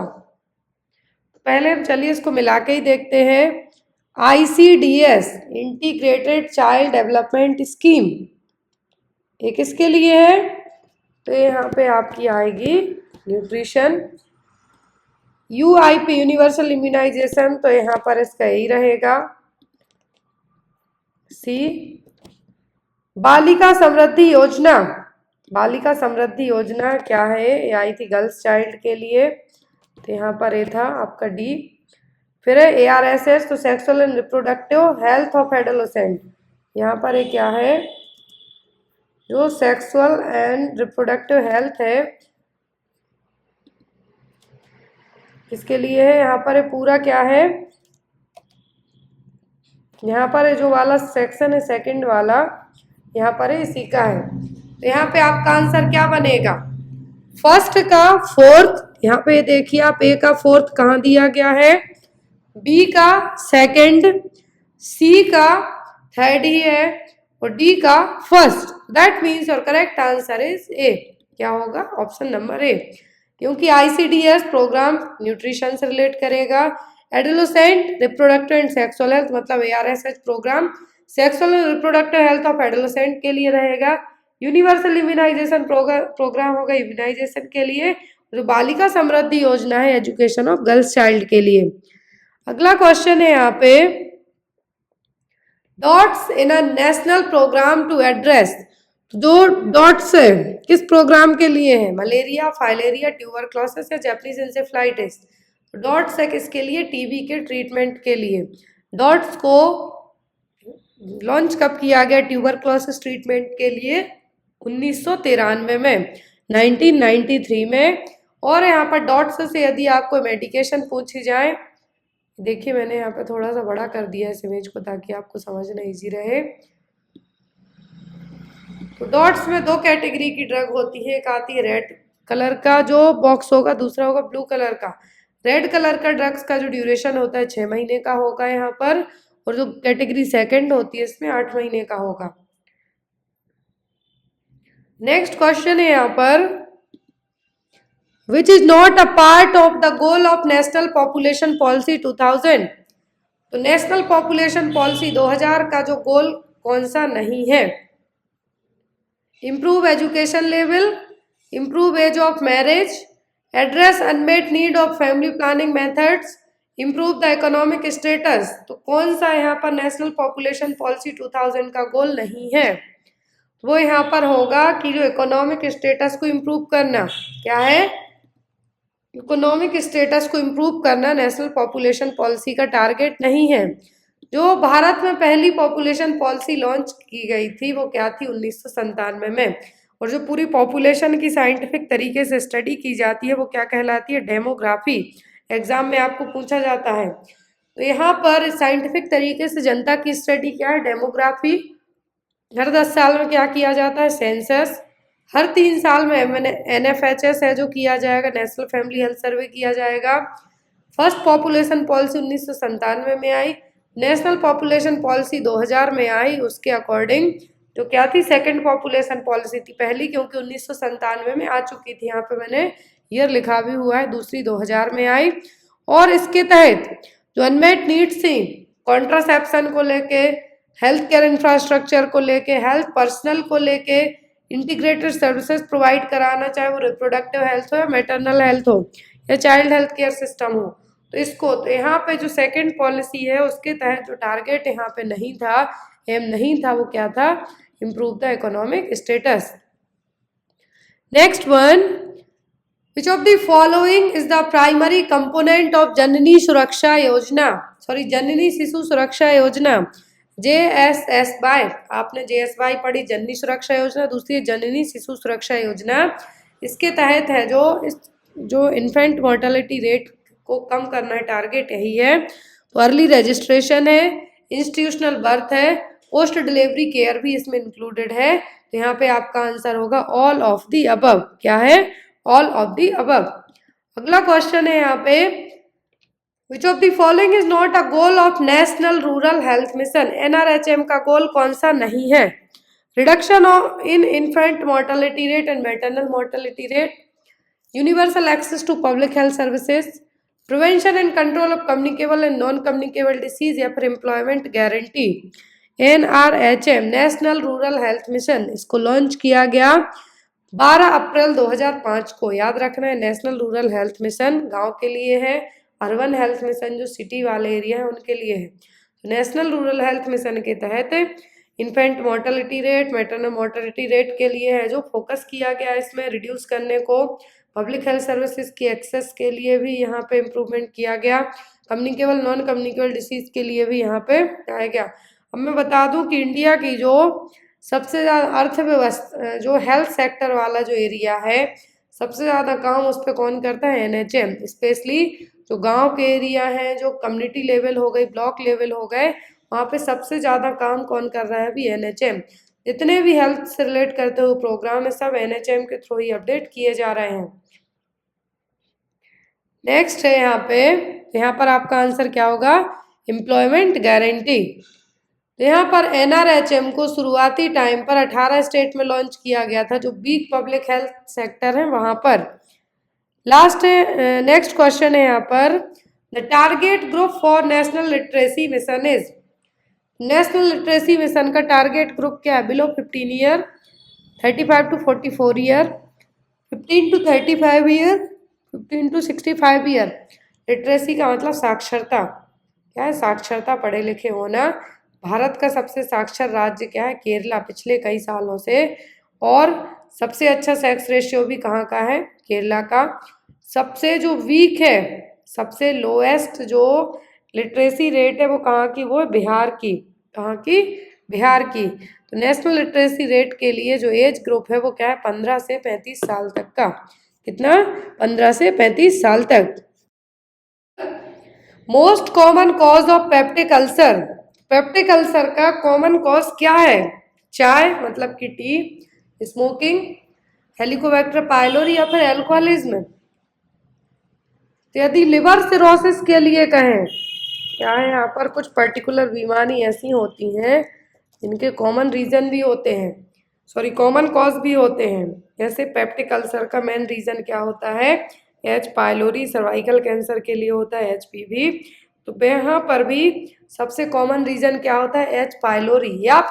पहले चलिए इसको मिला के ही देखते हैं। ICDS integrated child development scheme ये किसके लिए है? तो यहाँ पे आपकी आएगी न्यूट्रिशन। UIP यूनिवर्सल इम्यूनाइजेशन, तो यहाँ पर इसका यही रहेगा, सी। बालिका समृद्धि योजना, बालिका समृद्धि योजना क्या है? ये आई थी गर्ल्स चाइल्ड के लिए, तो यहाँ पर ये था आपका डी। फिर है ARSH, तो sexual and reproductive health of adolescent, यहाँ पर ये क्या है? जो सेक्सुअल एंड रिप्रोडक्टिव हेल्थ है किसके लिए है? यहाँ पर ये पूरा क्या है? यहाँ पर ये जो वाला सेक्शन है सेकंड वाला, यहाँ पर है इसी का है। तो यहाँ पे आपका आंसर क्या बनेगा? फर्स्ट का 4th, यहाँ पे देखिए आप, ए का 4th कहाँ दिया गया है? बी का 2nd, सी का 3rd ही है और डी का 1st। That means your correct answer is A. क्या होगा? ऑप्शन नंबर ए, क्योंकि ICDS प्रोग्राम न्यूट्रिशन से रिलेट करेगा। Adolescent reproductive and sexual health मतलब ARSH programme sexual and reproductive health of adolescent के लिए रहेगा। यूनिवर्सल इम्यूनाइजेशन प्रोग्राम होगा इम्यूनाइजेशन के लिए। जो बालिका समृद्धि योजना है एजुकेशन ऑफ गर्ल्स चाइल्ड के लिए। अगला क्वेश्चन है यहाँ पे, DOTS in a national program to address. जो डॉट्स है किस प्रोग्राम के लिए है? मलेरिया, फाइलेरिया, ट्यूबरक्लोसिस या जैपनीज इंसेफ्लाइटिस। डॉट्स है किसके लिए? टीबी के ट्रीटमेंट के लिए। डॉट्स को लॉन्च कब किया गया ट्यूबरक्लोसिस ट्रीटमेंट के लिए? 1993 में, 1993 में। और यहाँ पर डॉट्स से यदि आपको मेडिकेशन पूछी जाए, देखिए मैंने यहाँ पे थोड़ा सा बड़ा कर दिया इस इमेज को ताकि आपको समझना इजी रहे। तो डॉट्स में 2 कैटेगरी की ड्रग होती है, एक आती है रेड कलर का जो बॉक्स होगा, दूसरा होगा ब्लू कलर का। रेड कलर का ड्रग्स का जो ड्यूरेशन होता है 6 महीने का होगा यहाँ पर, और जो कैटेगरी 2nd होती है इसमें 8 महीने का होगा। नेक्स्ट क्वेश्चन है यहाँ पर, which is not a part of the goal of national population policy 2000। तो नेशनल पॉपुलेशन पॉलिसी 2000 का जो गोल कौन सा नहीं है? Improve education level, improve age of marriage, address unmet need of family planning methods, improve the economic status. तो कौन सा यहाँ पर नेशनल पॉपुलेशन पॉलिसी 2000 का गोल नहीं है? वो यहाँ पर होगा कि जो इकोनॉमिक स्टेटस को इम्प्रूव करना, क्या है? इकोनॉमिक स्टेटस को इम्प्रूव करना नेशनल पॉपुलेशन पॉलिसी का टारगेट नहीं है। जो भारत में पहली पॉपुलेशन पॉलिसी लॉन्च की गई थी वो क्या थी? 1997 में। और जो पूरी पॉपुलेशन की साइंटिफिक तरीके से स्टडी की जाती है वो क्या कहलाती है? डेमोग्राफी। एग्जाम में आपको पूछा जाता है। तो यहाँ पर साइंटिफिक तरीके से जनता की स्टडी क्या है? डेमोग्राफी। हर 10 साल में क्या किया जाता है? सेंसस। हर 3 साल में NFHS है जो किया जाएगा, नेशनल फैमिली हेल्थ सर्वे किया जाएगा। फर्स्ट पॉपुलेशन पॉलिसी 1997 में आई, नेशनल पॉपुलेशन पॉलिसी 2000 में आई। उसके अकॉर्डिंग जो क्या थी, सेकंड पॉपुलेशन पॉलिसी थी। पहली क्योंकि 1997 में आ चुकी थी, यहाँ पे मैंने ईयर लिखा भी हुआ है, दूसरी 2000 में आई। और इसके तहत जो अनमेट नीड्स थी, कॉन्ट्रासेप्शन को लेके, हेल्थ केयर इंफ्रास्ट्रक्चर को लेके, हेल्थ पर्सनल को लेके, इंटीग्रेटेड सर्विसेज प्रोवाइड कराना, चाहे वो रिप्रोडक्टिव हेल्थ हो या मैटरनल हेल्थ हो या चाइल्ड हेल्थ केयर सिस्टम हो, तो इसको, तो यहाँ पे जो सेकंड पॉलिसी है उसके तहत जो टारगेट यहाँ पे नहीं था, एम नहीं था, वो क्या था, improve the economic status. Next one, which of the following is the primary component of Janani Suraksha Yojana, sorry जननी शिशु सुरक्षा योजना, JSSY, आपने JSY पढ़ी, जननी सुरक्षा योजना, दूसरी जननी शिशु सुरक्षा योजना। इसके तहत है जो इन्फेंट मोर्टेलिटी रेट को कम करना है, टारगेट यही है। तो अर्ली रजिस्ट्रेशन है, इंस्टीट्यूशनल बर्थ है, पोस्ट डिलीवरी केयर भी इसमें इंक्लूडेड है। तो यहाँ पे आपका आंसर होगा ऑल ऑफ द अबव। क्या है, ऑल ऑफ द अबव। अगला क्वेश्चन है यहाँ पे, which of the following is not a goal of national rural health mission, NRHM का गोल कौन सा नहीं है? Reduction in infant mortality rate and maternal mortality rate, universal access to public health services, prevention and control of communicable and non communicable disease, या फिर employment guarantee. NRHM national rural health mission, इसको launch किया गया 12 अप्रैल 2005 को। याद रखना है, national rural health mission गांव के लिए है, अर्बन हेल्थ मिशन जो सिटी वाले एरिया है उनके लिए है। नेशनल रूरल हेल्थ मिशन के तहत infant mortality rate, maternal mortality rate के लिए है जो फोकस किया गया इसमें रिड्यूस करने को। पब्लिक हेल्थ सर्विसेज की एक्सेस के लिए भी यहाँ पे इम्प्रूवमेंट किया गया, कम्युनिकेबल नॉन कम्युनिकेबल डिसीज के लिए भी यहाँ पे आया गया। अब मैं बता दूं कि इंडिया की जो सबसे ज़्यादा अर्थव्यवस्था, जो हेल्थ सेक्टर वाला जो एरिया है, सबसे ज़्यादा काम उस पर कौन करता है, NHM। स्पेशली जो गांव के एरिया हैं, जो कम्युनिटी लेवल हो गई, ब्लॉक लेवल हो गए, वहाँ पे सबसे ज़्यादा काम कौन कर रहा है, भी NHM। जितने भी हेल्थ से रिलेट करते हुए प्रोग्राम है सब NHM के थ्रू ही अपडेट किए जा रहे हैं। नेक्स्ट है यहाँ पर आपका आंसर क्या होगा, एम्प्लॉयमेंट गारंटी। तो यहाँ पर NRHM को शुरुआती टाइम पर 18 स्टेट में लॉन्च किया गया था, जो वीक पब्लिक हेल्थ सेक्टर है वहाँ पर। लास्ट है, नेक्स्ट क्वेश्चन है यहाँ पर, the target group for national literacy mission is, national literacy mission का टारगेट ग्रुप क्या है, below 15 year, 35 to 44 year, 15 to 35 year, 15 to 65 year. Literacy का मतलब साक्षरता, क्या है, साक्षरता, पढ़े लिखे होना। भारत का सबसे साक्षर राज्य क्या है, केरला, पिछले कई सालों से। और सबसे अच्छा सेक्स रेशियो भी कहाँ का है, केरला का। सबसे जो वीक है, सबसे लोएस्ट जो लिटरेसी रेट है वो कहाँ की, वो है बिहार की। कहाँ की, बिहार की। तो नेशनल लिटरेसी रेट के लिए जो एज ग्रुप है वो क्या है, 15 से 35 साल तक का। कितना, 15 से 35 साल तक। Most common cause of peptic ulcer, peptic ulcer का कॉमन कॉज क्या है, चाय मतलब कि टी, स्मोकिंग, हेलिकोबैक्टर पायलोरी, या फिर एल्कोहलिज्म। तो यदि लिवर सिरोसिस के लिए कहें, क्या है यहाँ पर, कुछ पर्टिकुलर बीमारी ऐसी होती हैं जिनके कॉमन रीजन भी होते हैं, सॉरी कॉमन कॉज भी होते हैं। जैसे पेप्टिक अल्सर का मेन रीजन क्या होता है, H पायलोरी, सर्वाइकल कैंसर के लिए होता है HPV। तो यहाँ पर भी सबसे कॉमन रीजन क्या होता है, H पायलोरी, या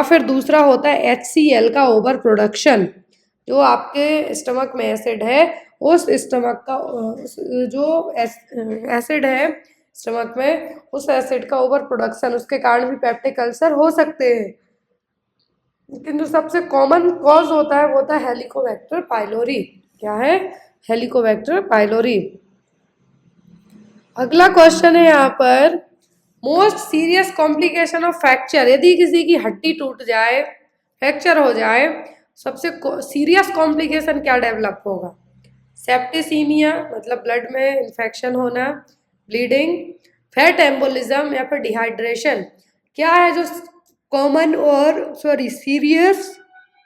फिर दूसरा होता है HCl का ओवर प्रोडक्शन। जो आपके स्टमक में एसिड है, उस स्टमक का जो एसिड है स्टमक में, उस एसिड का ओवर प्रोडक्शन, उसके कारण भी पेप्टिक अल्सर हो सकते हैं। लेकिन जो सबसे कॉमन कॉज होता है वो होता है हेलिकोबैक्टर पायलोरी। क्या है, हेलिकोबैक्टर पायलोरी। अगला क्वेश्चन है यहाँ पर, most serious complication of fracture, यदि किसी की हड्डी टूट जाए, फ्रैक्चर हो जाए, सबसे सीरियस कॉम्प्लिकेशन क्या डेवलप होगा, सेप्टिसीमिया मतलब ब्लड में इन्फेक्शन होना, ब्लीडिंग, फैट एम्बोलिज्म, या फिर डिहाइड्रेशन। क्या है जो कॉमन और सीरियस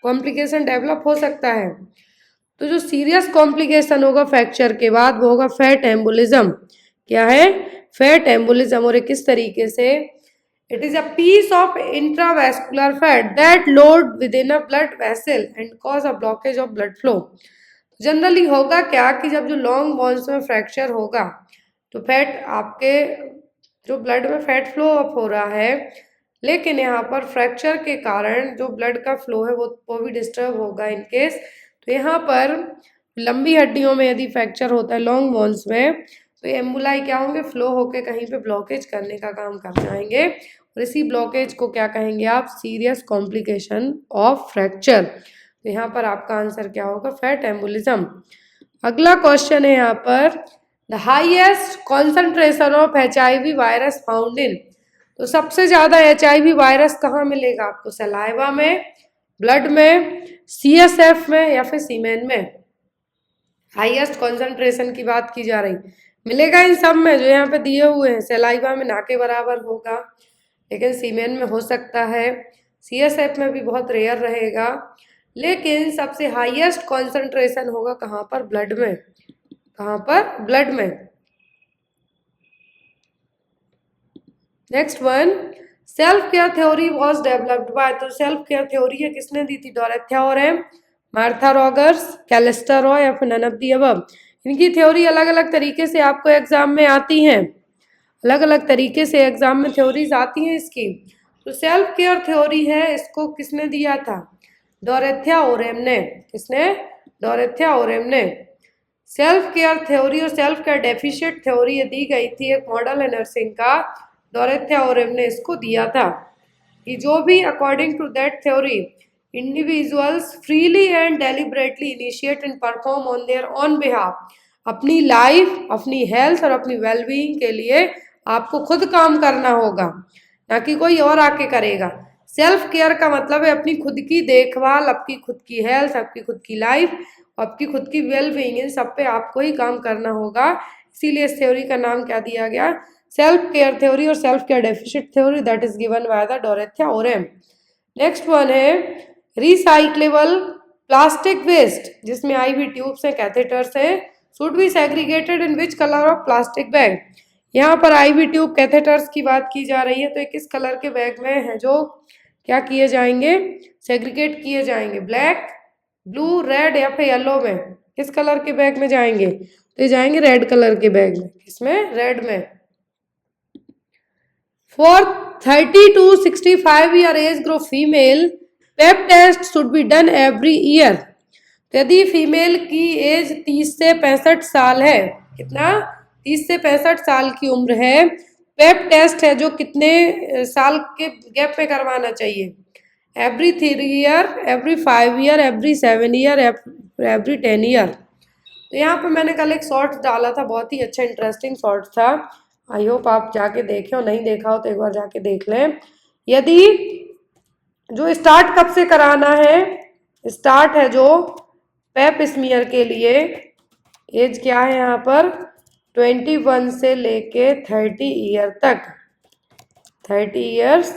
कॉम्प्लिकेशन डेवलप हो सकता है? तो जो सीरियस कॉम्प्लिकेशन होगा फ्रैक्चर के बाद वो होगा फैट एम्बोलिज्म। क्या है, फैट एम्बोलिज्म। और किस तरीके से, It is a piece of intravascular fat that load within a blood vessel and cause a blockage of blood flow. Generally होगा क्या कि जब जो लॉन्ग बोन्स में फ्रैक्चर होगा तो फैट आपके जो ब्लड में फैट फ्लो अप हो रहा है, लेकिन यहाँ पर फ्रैक्चर के कारण जो ब्लड का फ्लो है वो भी डिस्टर्ब होगा इन केस। तो यहाँ पर लंबी हड्डियों में यदि फ्रैक्चर होता है लॉन्ग बोन्स में, तो ये एम्बुलाई क्या होंगे, फ्लो होके कहीं पे ब्लॉकेज करने का काम कर जाएंगे, और इसी ब्लॉकेज को क्या कहेंगे आप, सीरियस कॉम्प्लिकेशन ऑफ फ्रैक्चर। तो यहाँ पर आपका आंसर क्या होगा, फैट एम्बोलिज्म। अगला क्वेश्चन है यहाँ पर, the highest concentration of HIV virus found in. तो सबसे ज्यादा HIV वायरस कहाँ मिलेगा आपको, सलाइवा में, ब्लड में, CSF में या फिर सीमेन में। हाईएस्ट कॉन्सेंट्रेशन की बात की जा रही, मिलेगा इन सब में जो यहाँ पे दिए हुए हैं। सलाइवा में ना के बराबर होगा, लेकिन सीमेन में हो सकता है, CSF में भी बहुत रेयर रहेगा, लेकिन सबसे हाईएस्ट कॉन्सेंट्रेशन होगा कहाँ पर, ब्लड में। कहाँ पर, ब्लड में। Next one, self care theory was developed by. तो सेल्फ केयर थ्योरी है किसने दी थी, डोरेथिया ओरेम, मार्था रॉगर्स, कैलिस्टर रॉय या फिर नन ऑफ द अबव। इनकी थ्योरी अलग अलग तरीके से आपको एग्जाम में आती हैं, अलग अलग तरीके से एग्जाम में थ्योरीज आती हैं इसकी। तो सेल्फ केयर थ्योरी है, इसको किसने दिया था, डोरेथिया ओरेम ने। किसने, डोरेथिया ओरेम ने। सेल्फ केयर थ्योरी और सेल्फ केयर डेफिशिएंट थ्योरी ये दी गई थी, एक मॉडल है नर्सिंग का, डोरेथिया ओरेम ने इसको दिया था कि जो भी according to that theory individuals freely and deliberately initiate and perform on their own behalf, अपनी लाइफ, अपनी हेल्थ और अपनी वेलबीइंग के लिए आपको खुद काम करना होगा, ना कि कोई और आके करेगा। सेल्फ केयर का मतलब है अपनी खुद की देखभाल, आपकी खुद की हेल्थ, आपकी खुद की लाइफ, आपकी खुद की वेलबीइंग, इन सब पे आपको ही काम करना होगा। इसीलिए इस थ्योरी का नाम क्या दिया गया, सेल्फ केयर थ्योरी और self care deficient theory, that is given by the Dorothea Orem. Next one है रिसाइक्लेबल प्लास्टिक वेस्ट, जिसमें IV ट्यूब्स हैं, कैथेटर्स हैं, should be segregated in which colour of plastic bag. यहाँ पर IV tube catheters की बात की जा रही है, तो ये किस कलर के बैग में है जो क्या किए जाएंगे, सेग्रीगेट किए जाएंगे, ब्लैक, ब्लू, रेड या फिर येलो में। किस कलर के बैग में जाएंगे, तो ये जाएंगे रेड कलर के बैग में। किसमें, रेड में। For 30 to 65 year age group female pap test should be done every year. यदि फीमेल की एज 30 से 65 साल है, कितना, 30 से 65 साल की उम्र है, पेप टेस्ट है जो कितने साल के गैप में करवाना चाहिए, every 3 year, every 5 year, every 7 year, every 10 year. तो यहाँ पे मैंने कल एक शॉर्ट डाला था, बहुत ही अच्छा इंटरेस्टिंग शॉर्ट था, आई होप आप जाके देखें, और नहीं देखा हो तो एक बार जाके देख लें। यदि जो स्टार्ट कब से कराना है, स्टार्ट है जो पेप स्मीयर के लिए, एज क्या है यहाँ पर, 21 से लेके 30 ईयर तक, 30 ईयर्स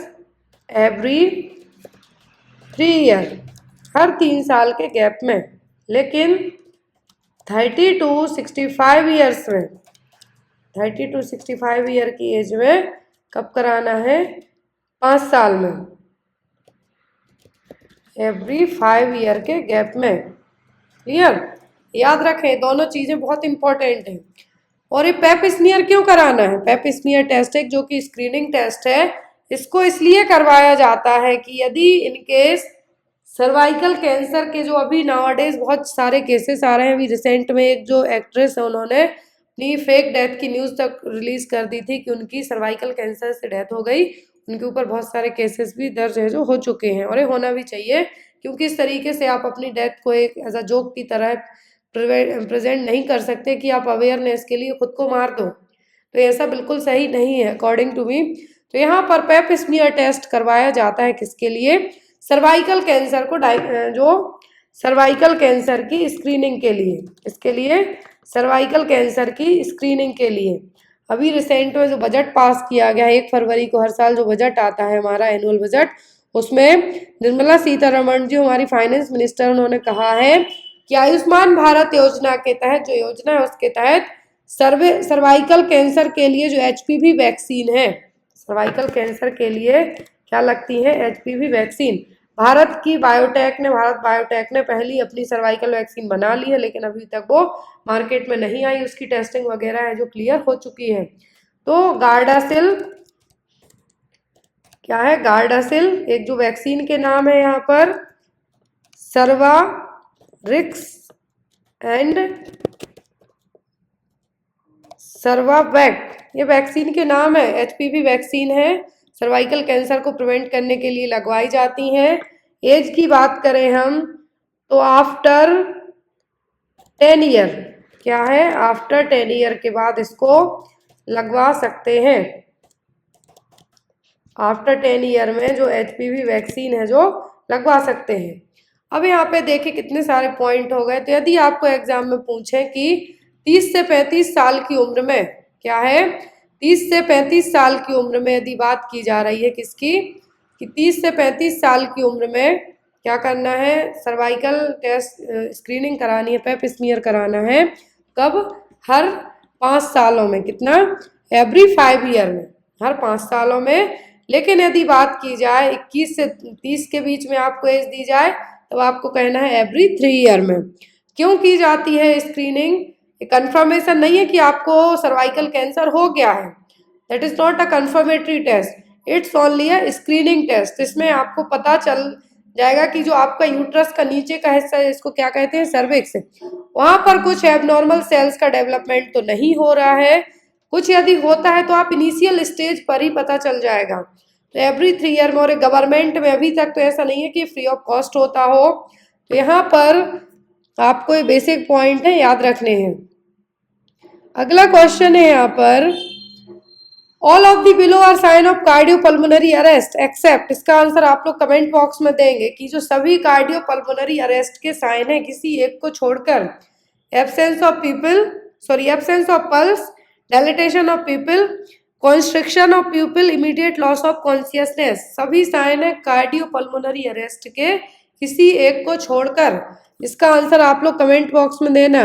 एवरी 3 ईयर, हर 3 साल के गैप में। लेकिन 30 to 65 ईयर्स में, 30 to 65 ईयर की एज में कब कराना है, 5 साल में, एवरी 5 ईयर के गैप में। क्लियर, याद रखें, दोनों चीजें बहुत इंपॉर्टेंट हैं। और ये पेप स्मीयर क्यों कराना है, पेप स्मीयर टेस्ट है जो कि स्क्रीनिंग टेस्ट है, इसको इसलिए करवाया जाता है कि यदि इनकेस सर्वाइकल कैंसर के जो अभी नाउअडेज बहुत सारे केसेस आ रहे हैं, अभी रिसेंट में एक जो एक्ट्रेस है उन्होंने अपनी फेक डेथ की न्यूज़ तक रिलीज कर दी थी कि उनकी सर्वाइकल कैंसर से डेथ हो गई। उनके ऊपर बहुत सारे केसेस भी दर्ज है जो हो चुके हैं, और ये होना भी चाहिए, क्योंकि इस तरीके से आप अपनी डेथ को एक एज अ जोक की तरह प्रेजेंट नहीं कर सकते कि आप अवेयरनेस के लिए खुद को मार दो, तो ऐसा बिल्कुल सही नहीं है अकॉर्डिंग टू मी। तो यहाँ पर पेप स्मीयर टेस्ट करवाया जाता है किसके लिए, सर्वाइकल कैंसर को जो सर्वाइकल कैंसर की स्क्रीनिंग के लिए, इसके लिए सर्वाइकल कैंसर की स्क्रीनिंग के लिए। अभी रिसेंट में जो बजट पास किया गया है, 1 फरवरी को हर साल जो बजट आता है हमारा एनुअल बजट, उसमें निर्मला सीतारमण जी हमारी फाइनेंस मिनिस्टर, उन्होंने कहा है कि आयुष्मान भारत योजना के तहत जो योजना है उसके तहत सर्वाइकल कैंसर के लिए जो HPV वैक्सीन है, सर्वाइकल कैंसर के लिए क्या लगती है? HPV vaccine. भारत बायोटेक ने पहली अपनी सर्वाइकल वैक्सीन बना ली है, लेकिन अभी तक वो मार्केट में नहीं आई, उसकी टेस्टिंग वगैरह है जो क्लियर हो चुकी है। तो गार्डासिल क्या है? गार्डासिल एक जो वैक्सीन के नाम है यहाँ पर, सर्वारिक्स एंड सर्वावैक, ये वैक्सीन के नाम है। HPV वैक्सीन है, सर्वाइकल कैंसर को प्रिवेंट करने के लिए लगवाई जाती हैं। एज की बात करें हम तो आफ्टर 10 ईयर, क्या है? आफ्टर 10 ईयर के बाद इसको लगवा सकते हैं। आफ्टर 10 ईयर में जो HPV वैक्सीन है जो लगवा सकते हैं। अब यहाँ पे देखिए कितने सारे पॉइंट हो गए। तो यदि आपको एग्जाम में पूछें कि 30 से 35 साल की उम्र में, क्या है? 30 से 35 साल की उम्र में यदि बात की जा रही है किसकी, कि 30 से 35 साल की उम्र में क्या करना है? सर्वाइकल टेस्ट स्क्रीनिंग करानी है, पेप स्मीयर कराना है। कब? हर 5 सालों में। कितना? एवरी 5 ईयर में, हर 5 सालों में। लेकिन यदि बात की जाए 21 से 30 के बीच में आपको एज दी जाए तो आपको कहना है एवरी 3 ईयर में। क्यों की जाती है स्क्रीनिंग? कंफर्मेशन नहीं है कि आपको सर्वाइकल कैंसर हो गया है, that is not a confirmatory test, it's only a screening test. इसमें आपको पता चल जाएगा कि जो आपका यूट्रस का नीचे का हिस्सा है, इसको क्या कहते हैं? सर्विक्स, वहां पर कुछ एबनॉर्मल सेल्स का डेवलपमेंट तो नहीं हो रहा है। कुछ यदि होता है तो आप इनिशियल स्टेज पर ही पता चल जाएगा। तो एवरी 3 ईयर में, और गवर्नमेंट में अभी तक तो ऐसा नहीं है कि फ्री ऑफ कॉस्ट होता हो। तो यहाँ पर आपको ये बेसिक पॉइंट है, याद रखने हैं। अगला क्वेश्चन है यहाँ पर, all of the below are sign of cardiopulmonary arrest except, इसका आंसर आप लोग कमेंट बॉक्स में देंगे कि जो सभी कार्डियोपल्मोनरी अरेस्ट के साइन है किसी एक को छोड़कर, absence of pulse, dilatation of people, constriction of प्यूपिल, immediate loss of consciousness, सभी साइन है कार्डियोपल्मोनरी अरेस्ट के किसी एक को छोड़कर। इसका आंसर आप लोग कमेंट बॉक्स में देना।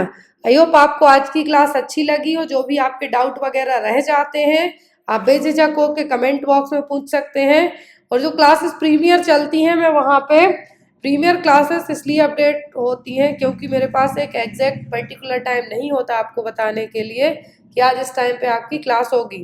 आई होप आपको आज की क्लास अच्छी लगी हो। जो भी आपके डाउट वगैरह रह जाते हैं आप बेझिझक होकर कमेंट बॉक्स में पूछ सकते हैं। और जो क्लासेस प्रीमियर चलती हैं, मैं वहाँ पे प्रीमियर क्लासेस इसलिए अपडेट होती हैं क्योंकि मेरे पास एक एग्जैक्ट पर्टिकुलर टाइम नहीं होता आपको बताने के लिए कि आज इस टाइम पे आपकी क्लास होगी।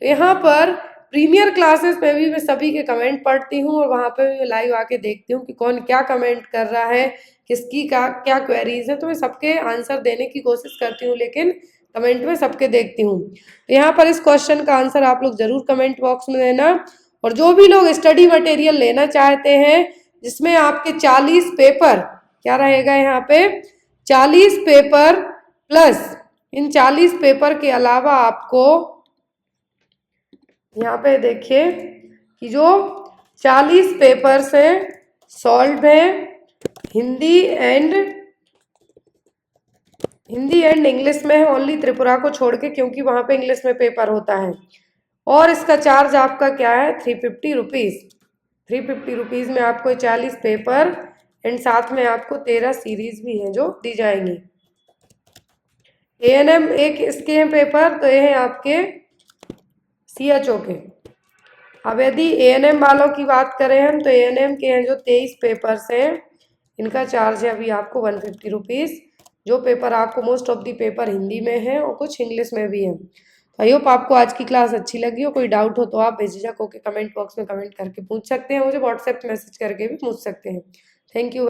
तो यहाँ पर प्रीमियर क्लासेस में भी मैं सभी के कमेंट पढ़ती हूँ और वहाँ पे मैं लाइव आके देखती हूँ कि कौन क्या कमेंट कर रहा है, किसकी क्या क्वेरीज है। तो मैं सबके आंसर देने की कोशिश करती हूँ, लेकिन कमेंट में सबके देखती हूँ। तो यहाँ पर इस क्वेश्चन का आंसर आप लोग जरूर कमेंट बॉक्स में देना। और जो भी लोग स्टडी मटेरियल लेना चाहते हैं जिसमें आपके 40 पेपर, क्या रहेगा यहाँ पे? 40 पेपर प्लस इन 40 पेपर के अलावा आपको यहाँ पे देखिए कि जो 40 पेपर्स हैं सॉल्व हैं हिंदी एंड इंग्लिश में है, ओनली त्रिपुरा को छोड़ के, क्योंकि वहाँ पे इंग्लिश में पेपर होता है। और इसका चार्ज आपका क्या है? 350 रुपीज़। 350 रुपीज़ में आपको 40 पेपर एंड साथ में आपको 13 सीरीज भी हैं जो दी जाएंगी। ANM एक इसके हैं पेपर, तो ये हैं आपके CHO के। अब यदि ANM वालों की बात करें हम, तो ANM के हैं जो 23 पेपर्स हैं, इनका चार्ज है अभी आपको 150 रुपीज़। जो पेपर आपको most of the paper Hindi में है और कुछ इंग्लिश में भी है। आई होप आपको आज की क्लास अच्छी लगी हो। कोई डाउट हो तो आप बेझिझक होकर कमेंट बॉक्स में कमेंट करके पूछ सकते हैं, मुझे व्हाट्सएप मैसेज करके भी पूछ सकते हैं। Thank you.